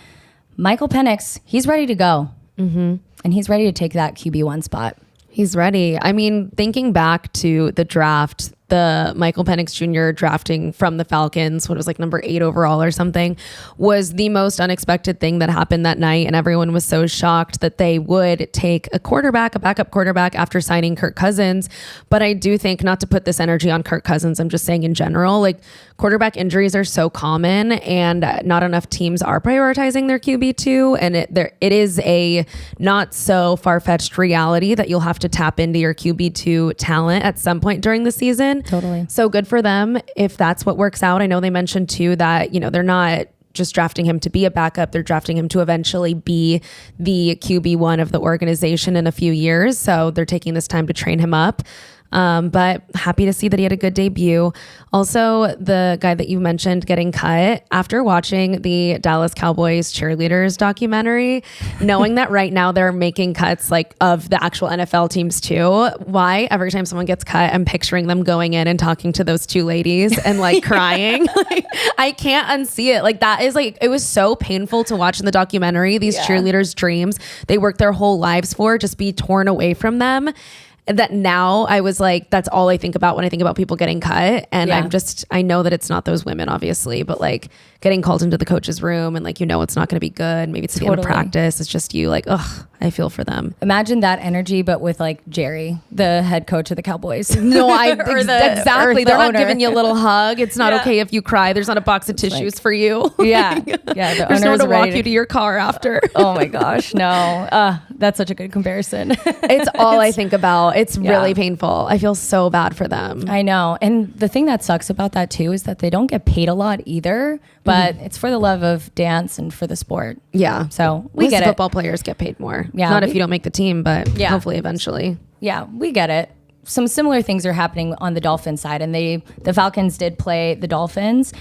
[SPEAKER 2] Michael Penix, he's ready to go. Mm-hmm. And he's ready to take that QB1 spot.
[SPEAKER 1] He's ready. I mean, thinking back to the draft, the Michael Penix Jr. drafting from the Falcons, what was like number 8 overall or something, was the most unexpected thing that happened that night. And everyone was so shocked that they would take a backup quarterback after signing Kirk Cousins. But I do think, not to put this energy on Kirk Cousins, I'm just saying in general, like quarterback injuries are so common, and not enough teams are prioritizing their QB2. And it is a not so far-fetched reality that you'll have to tap into your QB2 talent at some point during the season.
[SPEAKER 2] Totally.
[SPEAKER 1] So good for them if that's what works out. I know they mentioned too that, they're not just drafting him to be a backup. They're drafting him to eventually be the QB1 of the organization in a few years. So they're taking this time to train him up. But happy to see that he had a good debut. Also, the guy that you mentioned getting cut, after watching the Dallas Cowboys cheerleaders documentary, knowing that right now they're making cuts like of the actual NFL teams too. Why every time someone gets cut, I'm picturing them going in and talking to those 2 ladies and like crying. Like, I can't unsee it. Like that is like, it was so painful to watch in the documentary. These cheerleaders' dreams they worked their whole lives for just be torn away from them. that now I was like, that's all I think about when I think about people getting cut. And
[SPEAKER 2] Yeah.
[SPEAKER 1] I know that it's not those women, obviously, but like getting called into the coach's room and like, it's not going to be good. Maybe it's the end of practice. It's just you like, ugh, I feel for them.
[SPEAKER 2] Imagine that energy, but with like Jerry, the head coach of the Cowboys.
[SPEAKER 1] No, exactly. They're not
[SPEAKER 2] owner.
[SPEAKER 1] giving you a little hug. It's not okay if you cry. There's not a box of tissues for you.
[SPEAKER 2] Yeah. Yeah. The
[SPEAKER 1] There's no one to walk
[SPEAKER 2] ready
[SPEAKER 1] you to your car after.
[SPEAKER 2] Oh my gosh. No. That's such a good comparison.
[SPEAKER 1] It's all I think about. It's really painful. I feel so bad for them.
[SPEAKER 2] I know. And the thing that sucks about that too is that they don't get paid a lot either, but it's for the love of dance and for the sport.
[SPEAKER 1] Yeah.
[SPEAKER 2] So we get it.
[SPEAKER 1] Football players get paid more.
[SPEAKER 2] Yeah.
[SPEAKER 1] Not if you don't make the team, but hopefully eventually.
[SPEAKER 2] Yeah, we get it. Some similar things are happening on the Dolphins side, and the Falcons did play the Dolphins.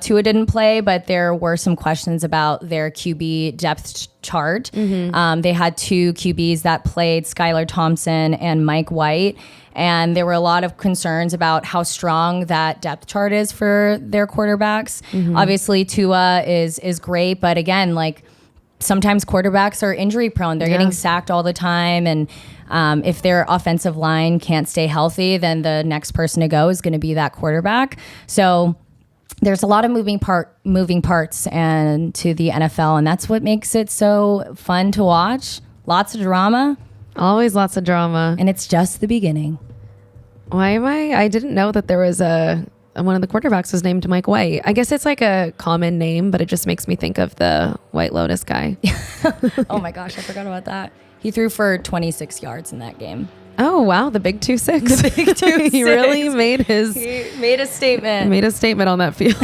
[SPEAKER 2] Tua didn't play, but there were some questions about their QB depth chart. They had two QBs that played, Skylar Thompson and Mike White, and there were a lot of concerns about how strong that depth chart is for their quarterbacks. Obviously, Tua is great, but again, like sometimes quarterbacks are injury prone. They're getting sacked all the time, and if their offensive line can't stay healthy, then the next person to go is going to be that quarterback. So there's a lot of moving parts and to the NFL, and that's what makes it so fun to watch. Lots of drama.
[SPEAKER 1] Always lots of drama.
[SPEAKER 2] And it's just the beginning.
[SPEAKER 1] I didn't know that there was one of the quarterbacks was named Mike White. I guess it's like a common name, but it just makes me think of the White Lotus guy.
[SPEAKER 2] Oh my gosh, I forgot about that. He threw for 26 yards in that game.
[SPEAKER 1] Oh, wow. The big 2-6.
[SPEAKER 2] The big 2-6.
[SPEAKER 1] He really made
[SPEAKER 2] a statement.
[SPEAKER 1] Made a statement on that field.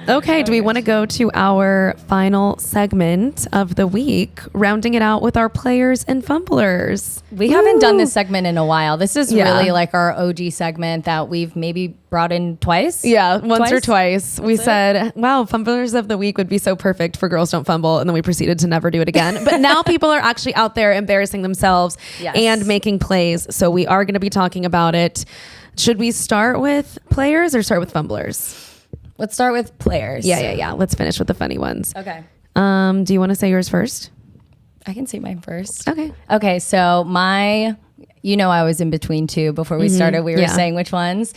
[SPEAKER 1] Okay, do we want to go to our final segment of the week, rounding it out with our players and fumblers?
[SPEAKER 2] We haven't done this segment in a while. This is really like our OG segment that we've maybe brought in twice.
[SPEAKER 1] Yeah, once or twice. We said, wow, fumblers of the week would be so perfect for Girls Don't Fumble. And then we proceeded to never do it again. But now people are actually out there embarrassing themselves and making plays. So we are going to be talking about it. Should we start with players or start with fumblers?
[SPEAKER 2] Let's start with players.
[SPEAKER 1] Yeah. Let's finish with the funny ones.
[SPEAKER 2] Okay.
[SPEAKER 1] Do you want to say yours first?
[SPEAKER 2] I can say mine first.
[SPEAKER 1] Okay.
[SPEAKER 2] So I was in between two before we started. We were saying which ones.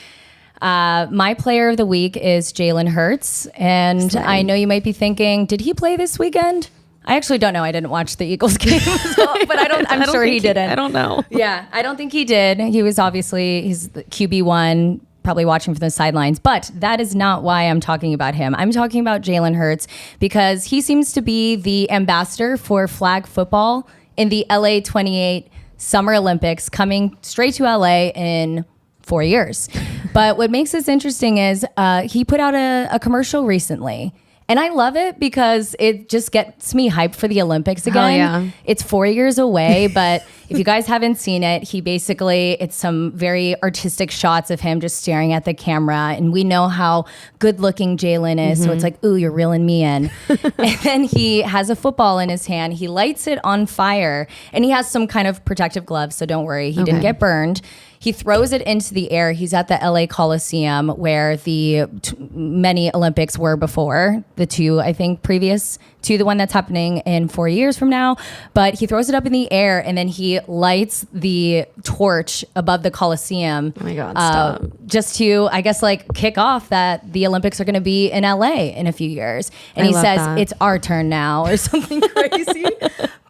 [SPEAKER 2] My player of the week is Jalen Hurts. And I know you might be thinking, did he play this weekend? I actually don't know. I didn't watch the Eagles game, but I'm sure he didn't.
[SPEAKER 1] I don't know.
[SPEAKER 2] Yeah, I don't think he did. He was he's the QB1, probably watching from the sidelines, but that is not why I'm talking about him. I'm talking about Jalen Hurts because he seems to be the ambassador for flag football in the LA 28 Summer Olympics coming straight to LA in 4 years. But what makes this interesting is he put out a commercial recently. And I love it because it just gets me hyped for the Olympics again.
[SPEAKER 1] Yeah.
[SPEAKER 2] It's 4 years away, but if you guys haven't seen it, it's some very artistic shots of him just staring at the camera. And we know how good looking Jalen is. So it's like, ooh, you're reeling me in. And then he has a football in his hand. He lights it on fire and he has some kind of protective gloves. So don't worry, he didn't get burned. He throws it into the air. He's at the LA Coliseum where the many Olympics were before, the two, I think, previous to the one that's happening in 4 years from now. But he throws it up in the air and then he lights the torch above the Coliseum.
[SPEAKER 1] Oh my God, stop.
[SPEAKER 2] Just to, I guess, like kick off that the Olympics are going to be in LA in a few years. And he says, it's our turn now or something crazy.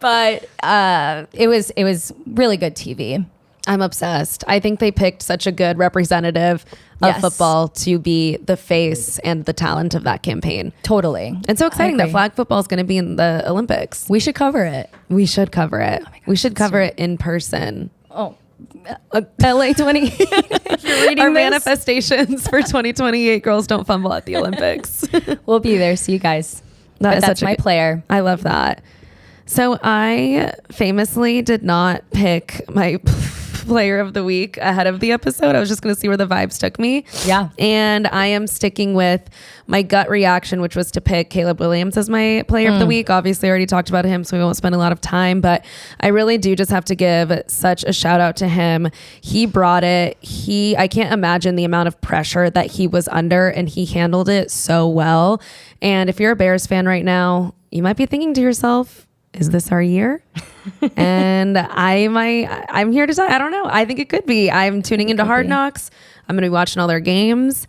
[SPEAKER 2] But it was really good TV.
[SPEAKER 1] I'm obsessed. I think they picked such a good representative of football to be the face and the talent of that campaigin.
[SPEAKER 2] Totally.
[SPEAKER 1] It's so exciting that flag football is going to be in the Olympics.
[SPEAKER 2] We should cover it.
[SPEAKER 1] We should cover it. Oh my God, we should cover it in person.
[SPEAKER 2] Oh, LA 20. If you're reading
[SPEAKER 1] our manifestations for 2028 Girls Don't Fumble at the Olympics.
[SPEAKER 2] We'll be there. See you guys. That's my player.
[SPEAKER 1] I love that. So I famously did not pick my player of the week ahead of the episode. I was just going to see where the vibes took me.
[SPEAKER 2] Yeah.
[SPEAKER 1] And I am sticking with my gut reaction, which was to pick Caleb Williams as my player of the week. Obviously, I already talked about him, so we won't spend a lot of time, but I really do just have to give such a shout out to him. He brought it. I can't imagine the amount of pressure that he was under, and he handled it so well. And if you're a Bears fan right now, you might be thinking to yourself, is this our year? And I'm here to tell. I don't know. I think it could be. I'm tuning into Hard Knocks. I'm going to be watching all their games.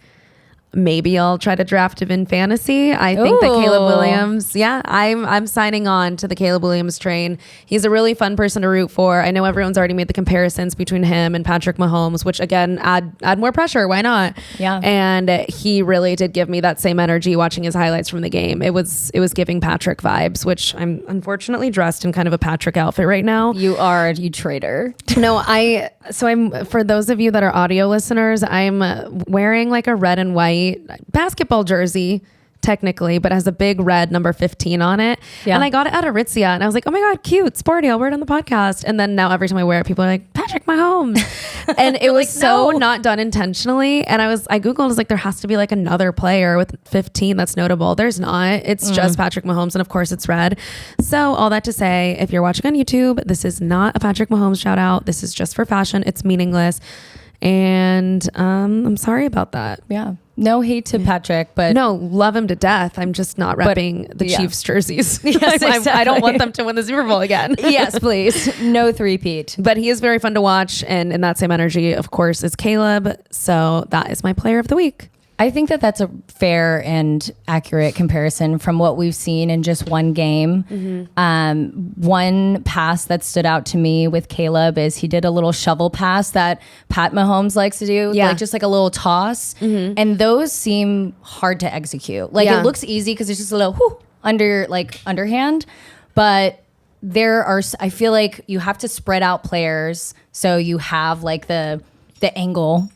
[SPEAKER 1] Maybe I'll try to draft him in fantasy. I think that Caleb Williams, I'm signing on to the Caleb Williams train. He's a really fun person to root for. I know everyone's already made the comparisons between him and Patrick Mahomes, which again, add more pressure. Why not?
[SPEAKER 2] Yeah.
[SPEAKER 1] And he really did give me that same energy watching his highlights from the game. It was giving Patrick vibes, which I'm unfortunately dressed in kind of a Patrick outfit right now.
[SPEAKER 2] You traitor.
[SPEAKER 1] No, I'm for those of you that are audio listeners, I'm wearing like a red and white basketball jersey technically, but has a big red number 15 on it. Yeah. And I got it at Aritzia and I was like, oh my God, cute, sporty, I'll wear it on the podcast. And then now every time I wear it, people are like, Patrick Mahomes. And it was not done intentionally. And I Googled, I was like, there has to be like another player with 15 that's notable. There's not. It's just Patrick Mahomes. And of course it's red. So all that to say, if you're watching on YouTube, this is not a Patrick Mahomes shout out. This is just for fashion. It's meaningless. And I'm sorry about that.
[SPEAKER 2] Yeah. No hate to Patrick, but
[SPEAKER 1] no, love him to death. I'm just not repping the Chiefs jerseys.
[SPEAKER 2] Yes, exactly.
[SPEAKER 1] I don't want them to win the Super Bowl again.
[SPEAKER 2] Yes, please. No three-peat.
[SPEAKER 1] But he is very fun to watch. And in that same energy, of course, is Caleb. So that is my player of the week.
[SPEAKER 2] I think that that's a fair and accurate comparison from what we've seen in just one game. One pass that stood out to me with Caleb is he did a little shovel pass that Pat Mahomes likes to do, like just like a little toss. And those seem hard to execute. Like it looks easy because it's just a little underhand, but I feel like you have to spread out players so you have like the angle.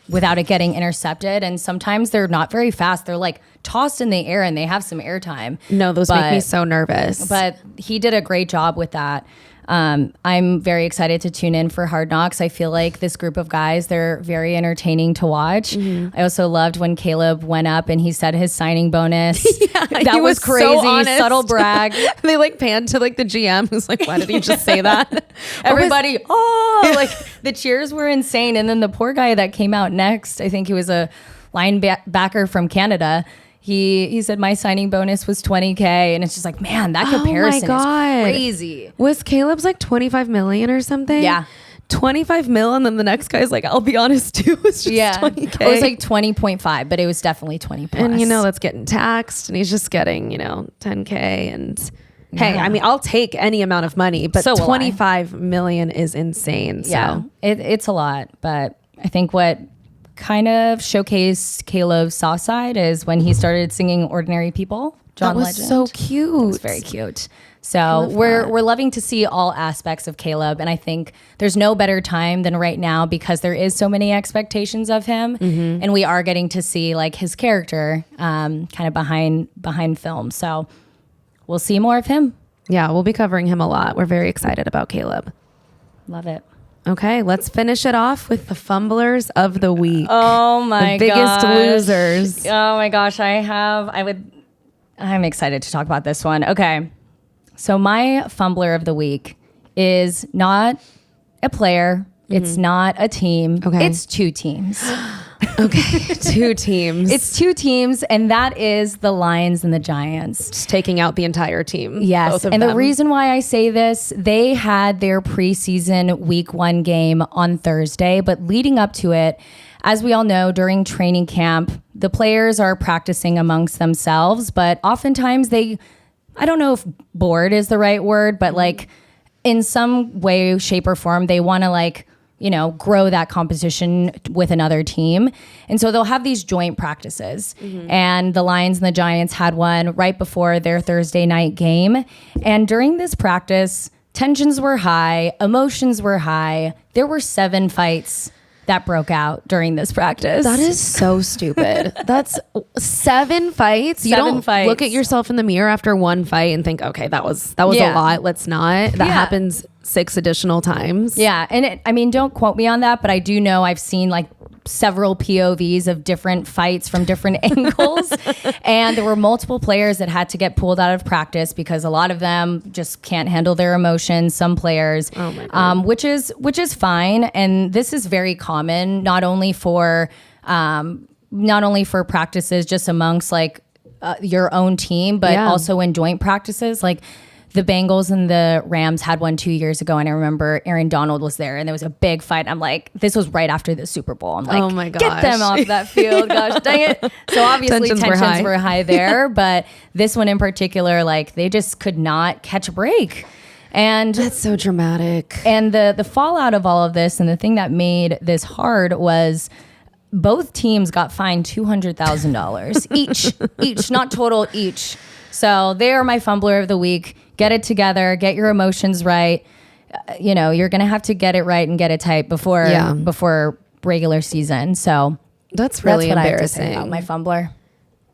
[SPEAKER 2] Without it getting intercepted. And sometimes they're not very fast. They're like tossed in the air and they have some airtime.
[SPEAKER 1] No, those make me so nervous.
[SPEAKER 2] But he did a great job with that. I'm very excited to tune in for Hard Knocks. I feel like this group of guys, they're very entertaining to watch. I also loved when Caleb went up and he said his signing bonus. That was crazy. So subtle brag.
[SPEAKER 1] They like panned to like the GM who's like, why did he just say that?
[SPEAKER 2] Everybody, like the cheers were insane. And then the poor guy that came out next, I think he was a linebacker from Canada. He said my signing bonus was $20K, and it's just like, man, that comparison is crazy.
[SPEAKER 1] Was Caleb's like 25 million or something?
[SPEAKER 2] Yeah.
[SPEAKER 1] 25 mil, and then the next guy's like, I'll be honest too, it's just 20K.
[SPEAKER 2] It was like 20.5, but it was definitely 20 plus.
[SPEAKER 1] And that's getting taxed, and he's just getting 10K. And hey, I mean, I'll take any amount of money, but so 25 million is insane.
[SPEAKER 2] Yeah,
[SPEAKER 1] so
[SPEAKER 2] it's a lot, but I think what kind of showcased Caleb's soft side is when he started singing Ordinary People, John Legend.
[SPEAKER 1] That was so cute.
[SPEAKER 2] It was very cute. So we're loving to see all aspects of Caleb. And I think there's no better time than right now because there is so many expectations of him. And we are getting to see like his character kind of behind film. So we'll see more of him.
[SPEAKER 1] Yeah, we'll be covering him a lot. We're very excited about Caleb.
[SPEAKER 2] Love it.
[SPEAKER 1] Okay, let's finish it off with the fumblers of the week.
[SPEAKER 2] Oh my
[SPEAKER 1] gosh. The biggest losers.
[SPEAKER 2] Oh my gosh, I'm excited to talk about this one. Okay. So my fumbler of the week is not a player. It's not a team. Okay. It's two teams.
[SPEAKER 1] Okay. Two teams.
[SPEAKER 2] It's two teams, and that is the Lions and the Giants.
[SPEAKER 1] Just taking out the entire team.
[SPEAKER 2] Yes.
[SPEAKER 1] Both of
[SPEAKER 2] and
[SPEAKER 1] them.
[SPEAKER 2] The reason why I say this, they had their preseason week 1 game on Thursday, but leading up to it, as we all know, during training camp, the players are practicing amongst themselves, but oftentimes I don't know if bored is the right word, but like in some way, shape, or form, they want to grow that competition with another team. And so they'll have these joint practices. And the Lions and the Giants had one right before their Thursday night game. And during this practice, tensions were high, emotions were high. There were 7 fights that broke out during this practice.
[SPEAKER 1] That is so stupid. That's 7 fights. You don't look at yourself in the mirror after one fight and think, okay, that was a lot. Let's not. That happens 6 additional times.
[SPEAKER 2] Yeah. And don't quote me on that, but I do know I've seen like several POVs of different fights from different angles. And there were multiple players that had to get pulled out of practice because a lot of them just can't handle their emotions. Some players, which is fine. And this is very common, not only for practices just amongst like your own team, but also in joint practices. Like the Bengals and the Rams had one 2 years ago, and I remember Aaron Donald was there, and there was a big fight. I'm like, this was right after the Super Bowl. I'm like,
[SPEAKER 1] oh my gosh,
[SPEAKER 2] get them off that field. Gosh, dang it. So obviously tensions were high there, but this one in particular, like they just could not catch a break. And
[SPEAKER 1] that's so dramatic.
[SPEAKER 2] And the fallout of all of this, and the thing that made this hard was both teams got fined $200,000 each, not total, each. So they are my fumbler of the week. Get it together. Get your emotions right. You're going to have to get it right and get it tight before regular season. So
[SPEAKER 1] that's really
[SPEAKER 2] what
[SPEAKER 1] embarrassing.
[SPEAKER 2] I have to say about my fumbler.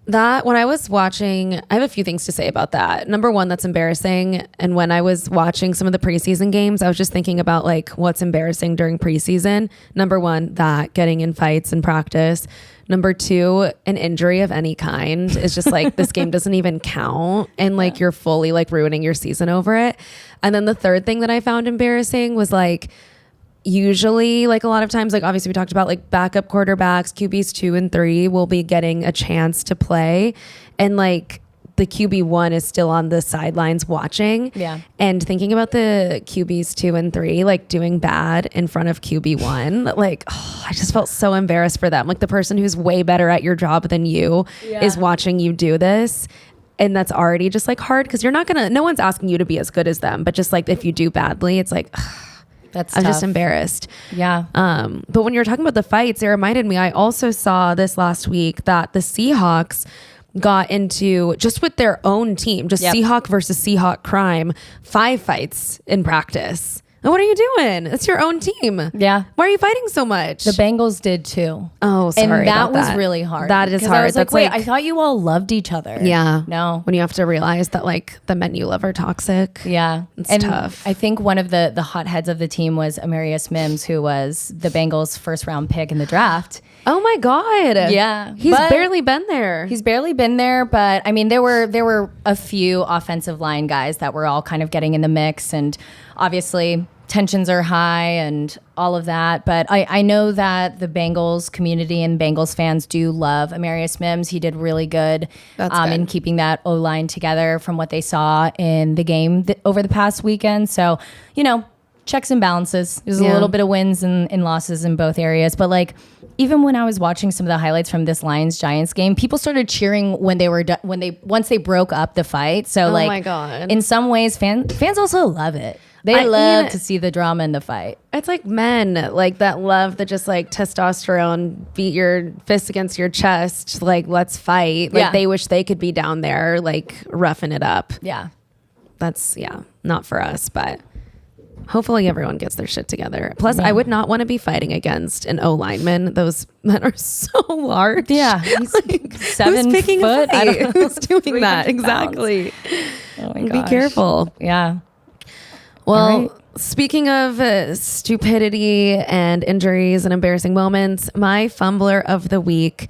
[SPEAKER 1] That when I was watching, I have a few things to say about that. Number one, that's embarrassing. And when I was watching some of the preseason games, I was just thinking about like what's embarrassing during preseason. Number one, that getting in fights in practice. Number two, an injury of any kind is just like this game doesn't even count, and like you're fully like ruining your season over it. And then the third thing that I found embarrassing was like, usually like a lot of times, like obviously we talked about like backup quarterbacks, QBs 2 and 3 will be getting a chance to play, and like the QB1 is still on the sidelines watching and thinking about the QBs 2 and 3 like doing bad in front of QB1. Like, I just felt so embarrassed for them. Like the person who's way better at your job than you is watching you do this. And that's already just like hard because no one's asking you to be as good as them, but just like if you do badly, it's like,
[SPEAKER 2] that's
[SPEAKER 1] I'm
[SPEAKER 2] tough.
[SPEAKER 1] just embarrassed.
[SPEAKER 2] Yeah.
[SPEAKER 1] But when you're talking about the fights, it reminded me, I also saw this last week that the Seahawks got into, just with their own team, just Seahawk versus Seahawk crime, 5 fights in practice. And what are you doing? It's your own team.
[SPEAKER 2] Yeah.
[SPEAKER 1] Why are you fighting so much?
[SPEAKER 2] The Bengals did too.
[SPEAKER 1] Oh, sorry.
[SPEAKER 2] And that
[SPEAKER 1] about
[SPEAKER 2] was really hard.
[SPEAKER 1] That is hard.
[SPEAKER 2] I was like,
[SPEAKER 1] That's
[SPEAKER 2] wait, I thought you all loved each other.
[SPEAKER 1] Yeah.
[SPEAKER 2] No.
[SPEAKER 1] When you have to realize that like the men you love are toxic.
[SPEAKER 2] Yeah.
[SPEAKER 1] It's
[SPEAKER 2] and
[SPEAKER 1] tough.
[SPEAKER 2] I think one of the hotheads of the team was Amarius Mims, who was the Bengals' first round pick in the draft.
[SPEAKER 1] Oh my God.
[SPEAKER 2] Yeah.
[SPEAKER 1] He's barely been there.
[SPEAKER 2] He's barely been there, but I mean, there were a few offensive line guys that were all kind of getting in the mix, and obviously tensions are high and all of that. But I know that the Bengals community and Bengals fans do love Amarius Mims. He did really good, in keeping that O-line together from what they saw in the game over the past weekend. So, checks and balances. There's a little bit of wins and losses in both areas. But like, even when I was watching some of the highlights from this Lions-Giants game, people started cheering when they were once they broke up the fight. So
[SPEAKER 1] oh my God.
[SPEAKER 2] In some ways, fans also love it. They love to see the drama in the fight.
[SPEAKER 1] It's like men like that love that just like testosterone, beat your fist against your chest, like let's fight. Like they wish they could be down there like roughing it up.
[SPEAKER 2] Yeah.
[SPEAKER 1] That's not for us, but hopefully everyone gets their shit together. Plus, I would not want to be fighting against an O lineman. Those men are so large.
[SPEAKER 2] Yeah, he's like 7
[SPEAKER 1] who's picking
[SPEAKER 2] foot.
[SPEAKER 1] A fight?
[SPEAKER 2] I don't know.
[SPEAKER 1] Who's doing that? Exactly.
[SPEAKER 2] Oh my
[SPEAKER 1] Be
[SPEAKER 2] gosh.
[SPEAKER 1] careful.
[SPEAKER 2] Yeah.
[SPEAKER 1] Well, speaking of stupidity and injuries and embarrassing moments, my fumbler of the week,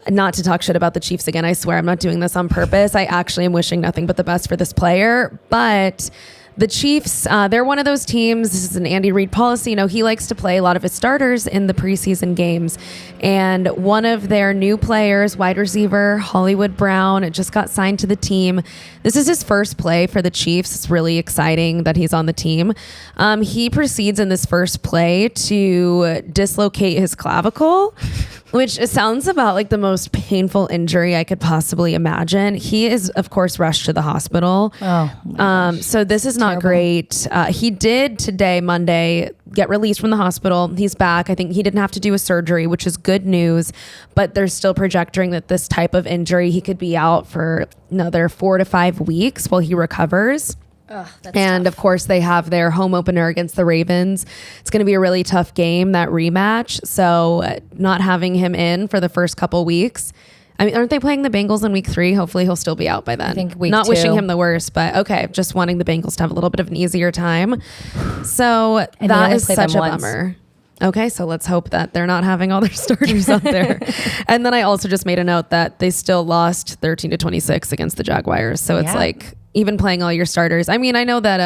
[SPEAKER 1] not to talk shit about the Chiefs again, I swear I'm not doing this on purpose. I actually am wishing nothing but the best for this player, but the Chiefs, they're one of those teams. This is an Andy Reid policy. He likes to play a lot of his starters in the preseason games. And one of their new players, wide receiver Hollywood Brown, just got signed to the team. This is his first play for the Chiefs. It's really exciting that he's on the team. He proceeds in this first play to dislocate his clavicle, which sounds about like the most painful injury I could possibly imagine. He is, of course, rushed to the hospital. So this is not great. He did today, Monday, get released from the hospital. He's back. I think he didn't have to do a surgery, which is good news, but they're still projecting that this type of injury, he could be out for another 4 to 5 weeks while he recovers. And tough. Of course, they have their home opener against the Ravens. It's going to be a really tough game, that rematch. So not having him in for the first couple weeks. I mean, aren't they playing the Bengals in week 3? Hopefully he'll still be out by then.
[SPEAKER 2] I think week
[SPEAKER 1] Not
[SPEAKER 2] 2.
[SPEAKER 1] wishing him the worst, but okay. Just wanting the Bengals to have a little bit of an easier time. So
[SPEAKER 2] and
[SPEAKER 1] that is such a bummer. Okay, so let's hope that they're not having all their starters out there. And then I also just made a note that they still lost 13-26 against the Jaguars. So it's like, even playing all your starters. I mean, I know that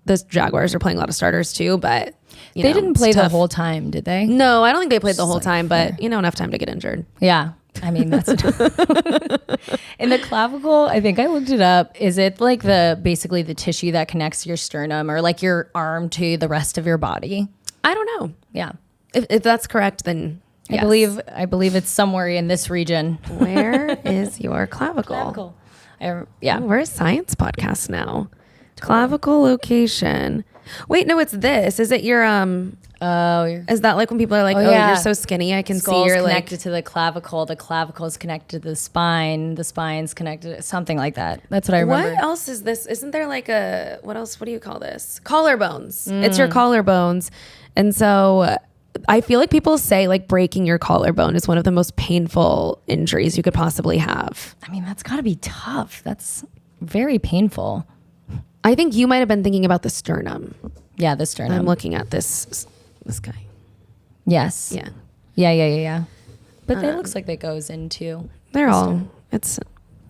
[SPEAKER 1] the Jaguars are playing a lot of starters too, but
[SPEAKER 2] they didn't play the whole time, did they?
[SPEAKER 1] No, I don't think they played the whole time, but enough time to get injured.
[SPEAKER 2] Yeah. I mean, that's in the clavicle. I think I looked it up. Is it like basically the tissue that connects your sternum or like your arm to the rest of your body?
[SPEAKER 1] I don't know.
[SPEAKER 2] Yeah.
[SPEAKER 1] If that's correct, then yes.
[SPEAKER 2] I believe it's somewhere in this region.
[SPEAKER 1] Where is your clavicle?
[SPEAKER 2] Yeah.
[SPEAKER 1] We're a science podcast now. Clavicle location. Wait, no, it's this. Is it your is that like when people are like, you're so skinny, I can
[SPEAKER 2] Skull's
[SPEAKER 1] see you're
[SPEAKER 2] connected to the clavicle is connected to the spine's connected, something like that. That's what I remember.
[SPEAKER 1] What else is this? Isn't there like what do you call this? Collarbones. It's your collarbones. And so I feel like people say like breaking your collarbone is one of the most painful injuries you could possibly have.
[SPEAKER 2] I mean, that's gotta be tough. That's very painful.
[SPEAKER 1] I think you might have been thinking about the sternum.
[SPEAKER 2] Yeah, the sternum.
[SPEAKER 1] I'm looking at this guy.
[SPEAKER 2] Yes.
[SPEAKER 1] Yeah.
[SPEAKER 2] Yeah. But it looks like that goes into.
[SPEAKER 1] They're all.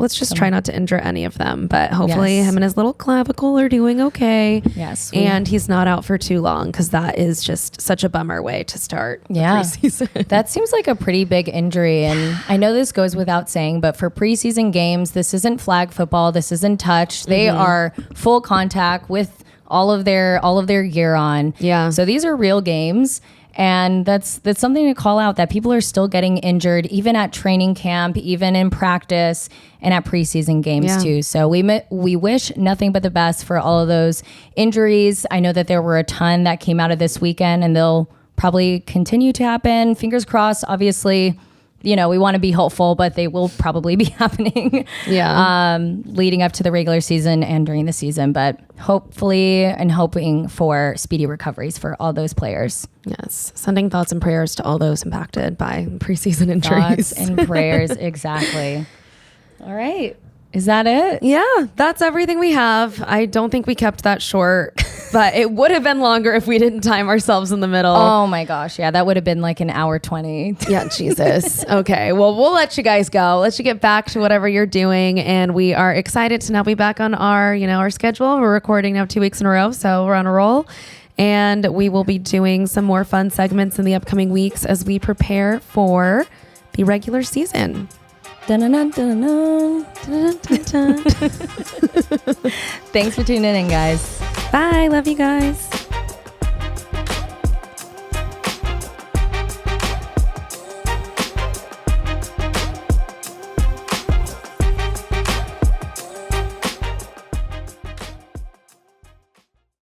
[SPEAKER 1] Let's just try not to injure any of them. But hopefully him and his little clavicle are doing okay.
[SPEAKER 2] Yes.
[SPEAKER 1] And he's not out for too long because that is just such a bummer way to start the preseason.
[SPEAKER 2] That seems like a pretty big injury. And I know this goes without saying, but for preseason games, this isn't flag football. This isn't touch. They are full contact with all of their gear on.
[SPEAKER 1] Yeah.
[SPEAKER 2] So these are real games. And that's something to call out, that people are still getting injured, even at training camp, even in practice, and at preseason games too. So we wish nothing but the best for all of those injuries. I know that there were a ton that came out of this weekend, and they'll probably continue to happen. Fingers crossed, obviously. We want to be hopeful, but they will probably be happening leading up to the regular season and during the season. But hopefully and hoping for speedy recoveries for all those players.
[SPEAKER 1] Yes. Sending thoughts and prayers to all those impacted by preseason injuries.
[SPEAKER 2] Thoughts and prayers. Exactly. All right. Is that it?
[SPEAKER 1] Yeah, that's everything we have. I don't think we kept that short, but it would have been longer if we didn't time ourselves in the middle.
[SPEAKER 2] Oh my gosh. Yeah, that would have been like an hour 20.
[SPEAKER 1] Yeah, Jesus. Okay, well, we'll let you guys go. Let you get back to whatever you're doing. And we are excited to now be back on our schedule. We're recording now 2 weeks in a row, so we're on a roll. And we will be doing some more fun segments in the upcoming weeks as we prepare for the regular season.
[SPEAKER 2] Thanks for tuning in, guys.
[SPEAKER 1] Bye. Love you guys.